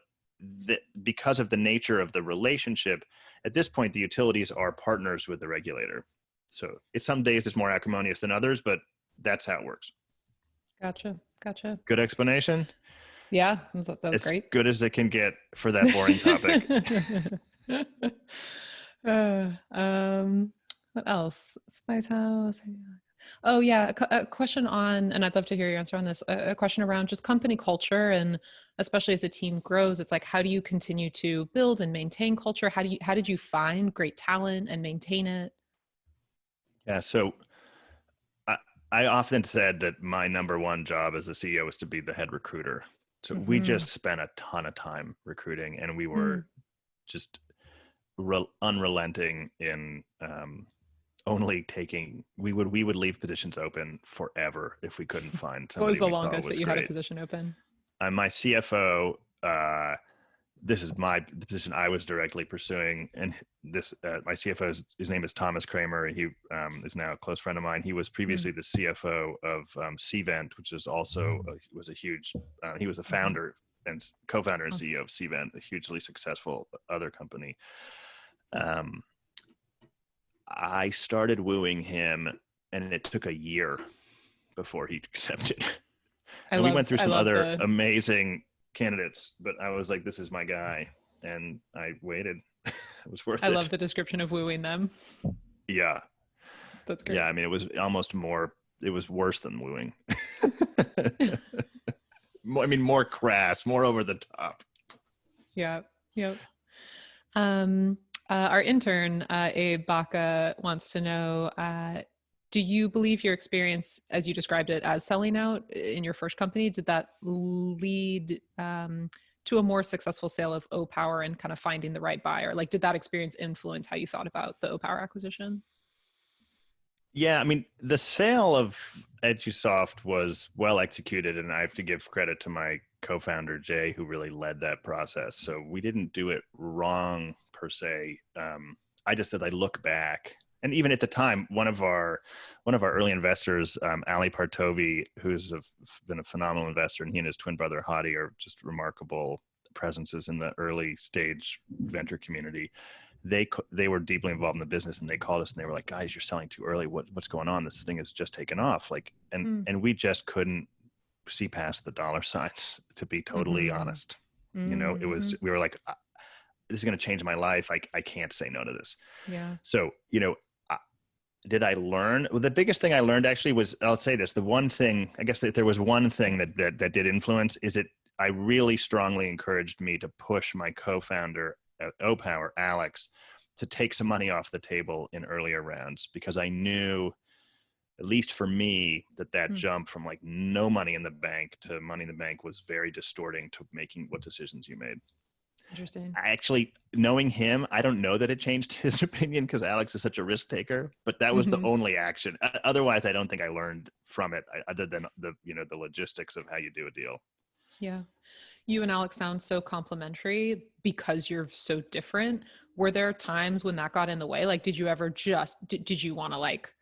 [SPEAKER 2] because of the nature of the relationship, at this point, the utilities are partners with the regulator. So some days it's more acrimonious than others, but that's how it works.
[SPEAKER 1] Gotcha.
[SPEAKER 2] Good explanation?
[SPEAKER 1] Yeah, that was great.
[SPEAKER 2] As good as it can get for that boring topic.
[SPEAKER 1] What else? Spice House. Oh yeah, a question on, and I'd love to hear your answer on this, a question around just company culture, and especially as a team grows, it's like, how do you continue to build and maintain culture? How did you find great talent and maintain it?
[SPEAKER 2] Yeah, so I often said that my number one job as a CEO was to be the head recruiter. So we just spent a ton of time recruiting, and we were just unrelenting in only taking. We would leave positions open forever if we couldn't find somebody.
[SPEAKER 1] What was the
[SPEAKER 2] we
[SPEAKER 1] longest that you
[SPEAKER 2] great.
[SPEAKER 1] had a position open?
[SPEAKER 2] My CFO. This is the position I was directly pursuing, and my CFO, his name is Thomas Kramer. He is now a close friend of mine. He was previously the CFO of Cvent, which is also was a huge. He was the founder and co-founder and CEO of Cvent, a hugely successful other company. I started wooing him, and it took a year before he accepted. We went through some other amazing candidates, but I was like, this is my guy, and I waited. It was worth it.
[SPEAKER 1] I love the description of wooing them.
[SPEAKER 2] Yeah.
[SPEAKER 1] That's great.
[SPEAKER 2] Yeah, I mean, it was almost it was worse than wooing. More crass, more over the top.
[SPEAKER 1] Yeah. Yep. Our intern, Abe Baca, wants to know, do you believe your experience, as you described it, as selling out in your first company, did that lead to a more successful sale of Opower and kind of finding the right buyer? Like, did that experience influence how you thought about the Opower acquisition?
[SPEAKER 2] Yeah, I mean, the sale of Edusoft was well executed, and I have to give credit to my co-founder, Jay, who really led that process. So we didn't do it wrong per se. I just said, I look back. And even at the time, one of our early investors, Ali Partovi, who's been a phenomenal investor, and he and his twin brother Hadi are just remarkable presences in the early stage venture community. They were deeply involved in the business, and they called us and they were like, "Guys, you're selling too early. What's going on? This thing has just taken off." And we just couldn't see past the dollar signs, to be totally honest. It was, we were like, this is going to change my life. I can't say no to this.
[SPEAKER 1] Yeah.
[SPEAKER 2] So, did I learn? Well, the biggest thing I learned actually was, I'll say this, the one thing, I guess that there was one thing that did influence is I really strongly encouraged me to push my co-founder at Opower, Alex, to take some money off the table in earlier rounds, because I knew, at least for me, that jump from like no money in the bank to money in the bank was very distorting to making what decisions you made.
[SPEAKER 1] Interesting.
[SPEAKER 2] Actually, knowing him, I don't know that it changed his opinion, because Alex is such a risk taker, but that was the only action. Otherwise, I don't think I learned from it, other than the logistics of how you do a deal.
[SPEAKER 1] Yeah. You and Alex sound so complementary because you're so different. Were there times when that got in the way? Like, did you ever did you want to like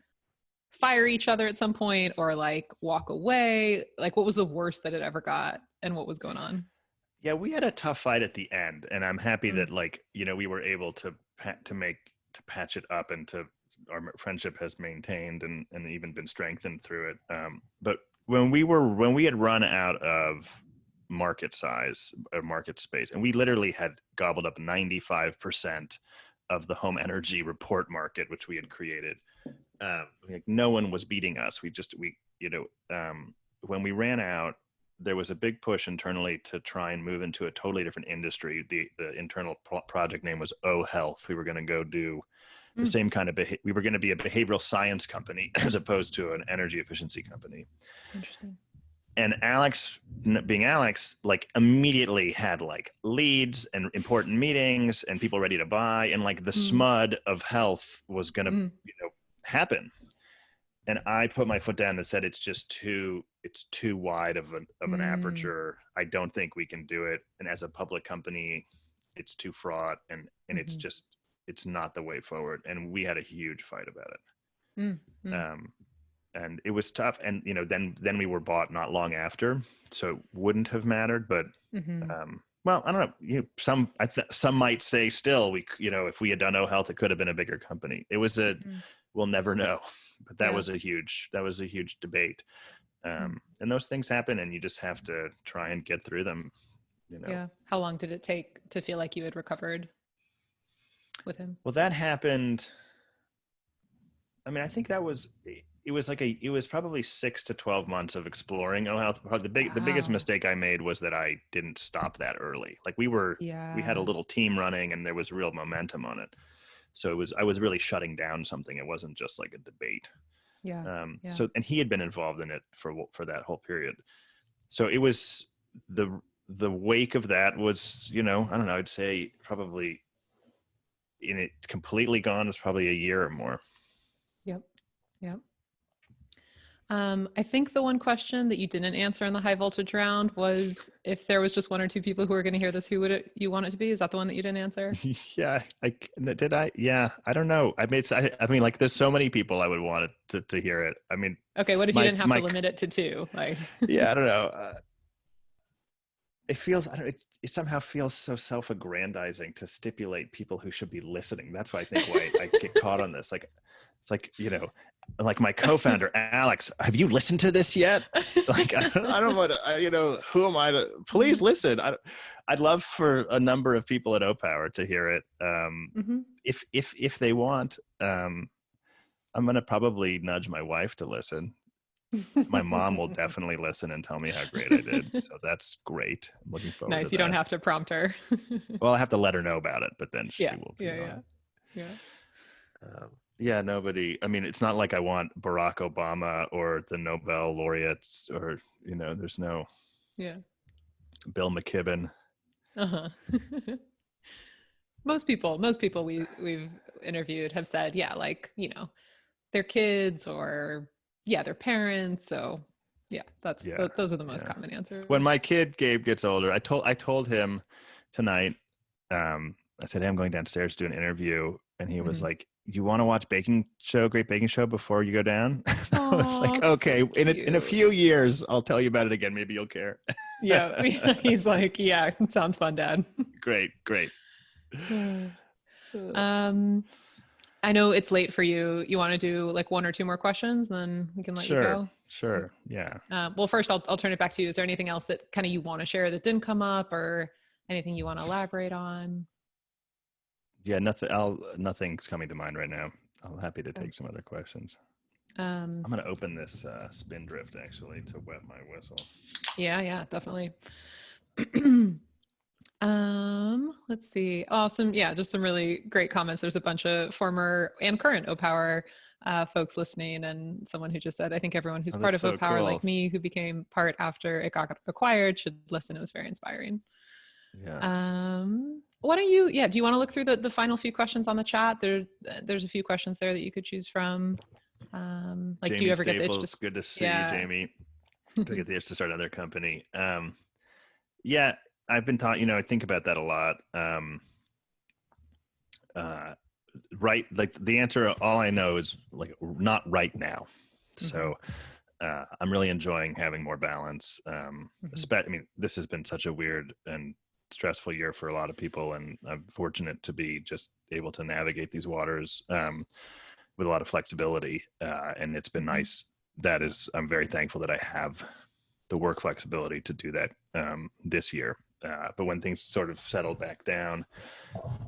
[SPEAKER 1] fire each other at some point or like walk away? Like, what was the worst that it ever got and what was going on?
[SPEAKER 2] Yeah, we had a tough fight at the end, and I'm happy
[SPEAKER 1] Mm,
[SPEAKER 2] that, like, you know, we were able to patch it up, and to our friendship has maintained and even been strengthened through it. But when we had run out of market size, market space, and we literally had gobbled up 95% of the home energy report market, which we had created. Like, no one was beating us. When we ran out, there was a big push internally to try and move into a totally different industry. The internal project name was O Health. We were going to go do the
[SPEAKER 1] mm,
[SPEAKER 2] same kind of we were going to be a behavioral science company as opposed to an energy efficiency company.
[SPEAKER 1] interesting.
[SPEAKER 2] And Alex, being Alex, like immediately had like leads and important meetings and people ready to buy, and like the
[SPEAKER 1] Mm,
[SPEAKER 2] smud of health was going to,
[SPEAKER 1] mm,
[SPEAKER 2] happen. And I put my foot down and said, it's too wide of an
[SPEAKER 1] mm,
[SPEAKER 2] aperture. I don't think we can do it. And as a public company, it's too fraught, and
[SPEAKER 1] mhm,
[SPEAKER 2] it's not the way forward. And we had a huge fight about
[SPEAKER 1] mm,
[SPEAKER 2] it.
[SPEAKER 1] mm,
[SPEAKER 2] And it was tough. And, then we were bought not long after, so it wouldn't have mattered. But,
[SPEAKER 1] mhm.
[SPEAKER 2] well, I don't know. Some might say still, if we had done O Health, it could have been a bigger company.
[SPEAKER 1] Mhm.
[SPEAKER 2] We'll never know. But that
[SPEAKER 1] Yeah.
[SPEAKER 2] was a huge debate.
[SPEAKER 1] Mm,
[SPEAKER 2] And those things happen, and you just have to try and get through them.
[SPEAKER 1] yeah. How long did it take to feel like you had recovered with him?
[SPEAKER 2] Well, that happened. I mean, I think it was probably 6 to 12 months of exploring O Health. Probably the biggest
[SPEAKER 1] Wow.
[SPEAKER 2] mistake I made was that I didn't stop that early. Like, we had a
[SPEAKER 1] Yeah.
[SPEAKER 2] little team running, and there was real momentum on it. So I was really shutting down something. It wasn't just like a debate.
[SPEAKER 1] Yeah. Yeah.
[SPEAKER 2] And he had been involved in it for that whole period. So it was the wake of that was, I don't know, I'd say probably in it completely gone was probably a year or more.
[SPEAKER 1] Yep. Yep. I think the one question that you didn't answer in the high voltage round was if there was just one or two people who were going to hear this, who would you want it to be? Is that the one that you didn't answer?
[SPEAKER 2] Yeah, yeah, I don't know. I mean, like, there's so many people I would want it to hear it. I mean,
[SPEAKER 1] Okay, what if you
[SPEAKER 2] my
[SPEAKER 1] didn't have to
[SPEAKER 2] my
[SPEAKER 1] limit it to two? Like,
[SPEAKER 2] yeah, I don't know. It feels, I don't it somehow feels so self-aggrandizing to stipulate people who should be listening. That's why I get caught on this. Like, it's like, like my co-founder Alex, have you listened to this yet? Like, I don't want to, who am I to please listen? I'd love for a number of people at Opower to hear it.
[SPEAKER 1] Mhm.
[SPEAKER 2] If they want. I'm going to probably nudge my wife to listen. My mom will definitely listen and tell me how great I did. So that's great. I'm looking forward to
[SPEAKER 1] Nice. You don't
[SPEAKER 2] that.
[SPEAKER 1] have to prompt her.
[SPEAKER 2] Well, I have to let her know about it, but then she
[SPEAKER 1] Yeah.
[SPEAKER 2] will be
[SPEAKER 1] Yeah. Yeah.
[SPEAKER 2] on.
[SPEAKER 1] Yeah.
[SPEAKER 2] Yeah, nobody. I mean, it's not like I want Barack Obama or the Nobel laureates, or, there's no
[SPEAKER 1] Yeah.
[SPEAKER 2] Bill McKibben.
[SPEAKER 1] Uh-huh. Most people we've interviewed have said, yeah, like, their kids or yeah, their parents. So yeah,
[SPEAKER 2] Yeah,
[SPEAKER 1] those are the most
[SPEAKER 2] yeah.
[SPEAKER 1] common
[SPEAKER 2] When
[SPEAKER 1] answers.
[SPEAKER 2] my kid Gabe gets older, I told him tonight. I said, hey, I'm going downstairs to do an interview, and he was
[SPEAKER 1] Hmm.
[SPEAKER 2] like, "You want to watch Great Baking Show before you go down?" I was like,
[SPEAKER 1] Oh, so
[SPEAKER 2] "Okay, in a
[SPEAKER 1] cute.
[SPEAKER 2] few years, I'll tell you about it again. Maybe you'll care."
[SPEAKER 1] Yeah, he's like, yeah, sounds fun, Dad.
[SPEAKER 2] Great, great.
[SPEAKER 1] um, I know it's late for you. You want to do like one or two more questions, then we can let you
[SPEAKER 2] Sure,
[SPEAKER 1] go. Okay.
[SPEAKER 2] sure, yeah,
[SPEAKER 1] Well, first I'll turn it back to you. Is there anything else that kind of you want to share that didn't come up, or anything you want to elaborate on?
[SPEAKER 2] yeah. Nothing's coming to mind right now. I'm happy to
[SPEAKER 1] Okay.
[SPEAKER 2] take some other questions.
[SPEAKER 1] Um,
[SPEAKER 2] I'm gonna open this Spindrift actually to wet my whistle.
[SPEAKER 1] yeah, yeah, definitely. Let's see. Awesome. Yeah, just some really great comments. There's a bunch of former and current Opower folks listening, and someone who just said, I think everyone who's
[SPEAKER 2] Oh,
[SPEAKER 1] part
[SPEAKER 2] that's
[SPEAKER 1] of
[SPEAKER 2] so
[SPEAKER 1] Opower,
[SPEAKER 2] cool.
[SPEAKER 1] like me, who became part after it got acquired, should listen. It was very inspiring.
[SPEAKER 2] Yeah,
[SPEAKER 1] Why don't you, yeah, do you want to look through the final few questions on the chat? There's a few questions there that you could choose from. Like, do you
[SPEAKER 2] Jamie
[SPEAKER 1] ever get the itch to,
[SPEAKER 2] Staples, good to see you,
[SPEAKER 1] yeah.
[SPEAKER 2] Jamie. Do I get the itch to start another company? Yeah, I've been taught, I think about that a lot. Right. Like the answer, all I know is like not right now.
[SPEAKER 1] Mm-hmm.
[SPEAKER 2] So I'm really enjoying having more balance.
[SPEAKER 1] Mm-hmm.
[SPEAKER 2] I mean, this has been such a weird and stressful year for a lot of people, and I'm fortunate to be just able to navigate these waters with a lot of flexibility. And it's been
[SPEAKER 1] Mm-hmm.
[SPEAKER 2] nice. I'm very thankful that I have the work flexibility to do that this year. But when things sort of settle back down,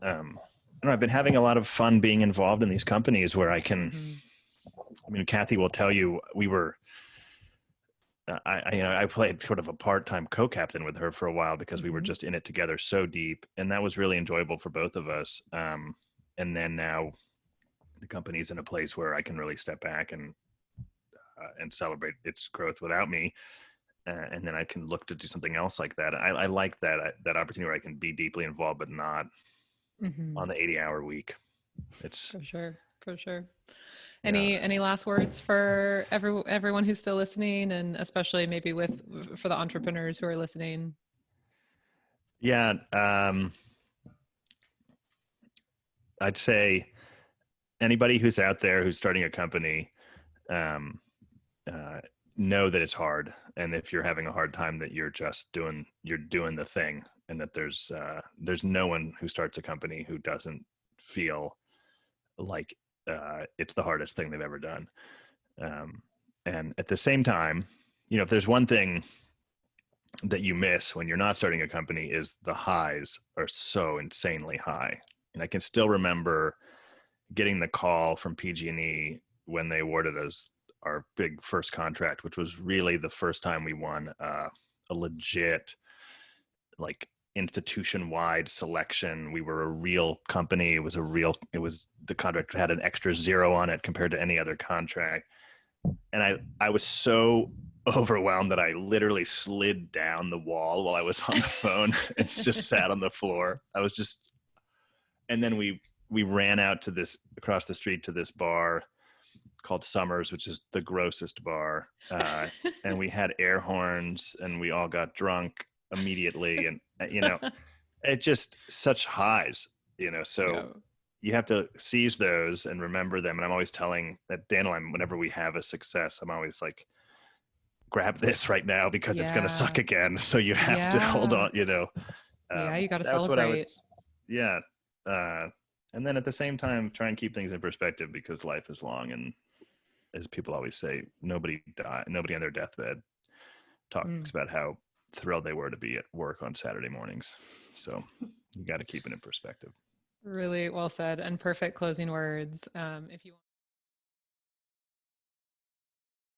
[SPEAKER 2] I don't know, I've been having a lot of fun being involved in these companies where
[SPEAKER 1] Mm-hmm.
[SPEAKER 2] I mean, Kathy will tell you, I played sort of a part-time co-captain with her for a while because we were
[SPEAKER 1] Mm-hmm.
[SPEAKER 2] just in it together so deep, and that was really enjoyable for both of us. And then now the company's in a place where I can really step back and celebrate its growth without me. And then I can look to do something else like that. I like that opportunity where I can be deeply involved, but not
[SPEAKER 1] Mm-hmm.
[SPEAKER 2] on the 80-hour week. It's
[SPEAKER 1] For sure. For sure.
[SPEAKER 2] yeah,
[SPEAKER 1] Any last words for everyone who's still listening, and especially maybe for the entrepreneurs who are listening?
[SPEAKER 2] yeah. I'd say anybody who's out there who's starting a company, um, uh, know that it's hard, and if you're having a hard time, that you're doing the thing, and that there's no one who starts a company who doesn't feel like it's the hardest thing they've ever done. Um, and at the same time, if there's one thing that you miss when you're not starting a company, is the highs are so insanely high. And I can still remember getting the call from PG&E when they awarded us our big first contract, which was really the first time we won a legit, like, institution-wide selection. We were a real company. The contract had an extra zero on it compared to any other contract. And I was so overwhelmed that I literally slid down the wall while I was on the phone and just sat on the floor. And then we ran out to this, across the street to this bar called Summers, which is the grossest bar. And we had air horns and we all got drunk immediately. And, it just such highs, so
[SPEAKER 1] Yeah.
[SPEAKER 2] you have to seize those and remember them. And I'm always telling that Dandelion, whenever we have a success, I'm always like, grab this right now because it's going to suck
[SPEAKER 1] Yeah.
[SPEAKER 2] again. So you have to hold
[SPEAKER 1] Yeah.
[SPEAKER 2] on.
[SPEAKER 1] Yeah. You got to
[SPEAKER 2] That's what I would,
[SPEAKER 1] celebrate.
[SPEAKER 2] yeah. Uh, and then at the same time, try and keep things in perspective, because life is long. And as people always say, nobody on their deathbed talks
[SPEAKER 1] Mm.
[SPEAKER 2] about how thrilled they were to be at work on Saturday mornings. So you got to keep it in perspective.
[SPEAKER 1] Really well said, and perfect closing words. If you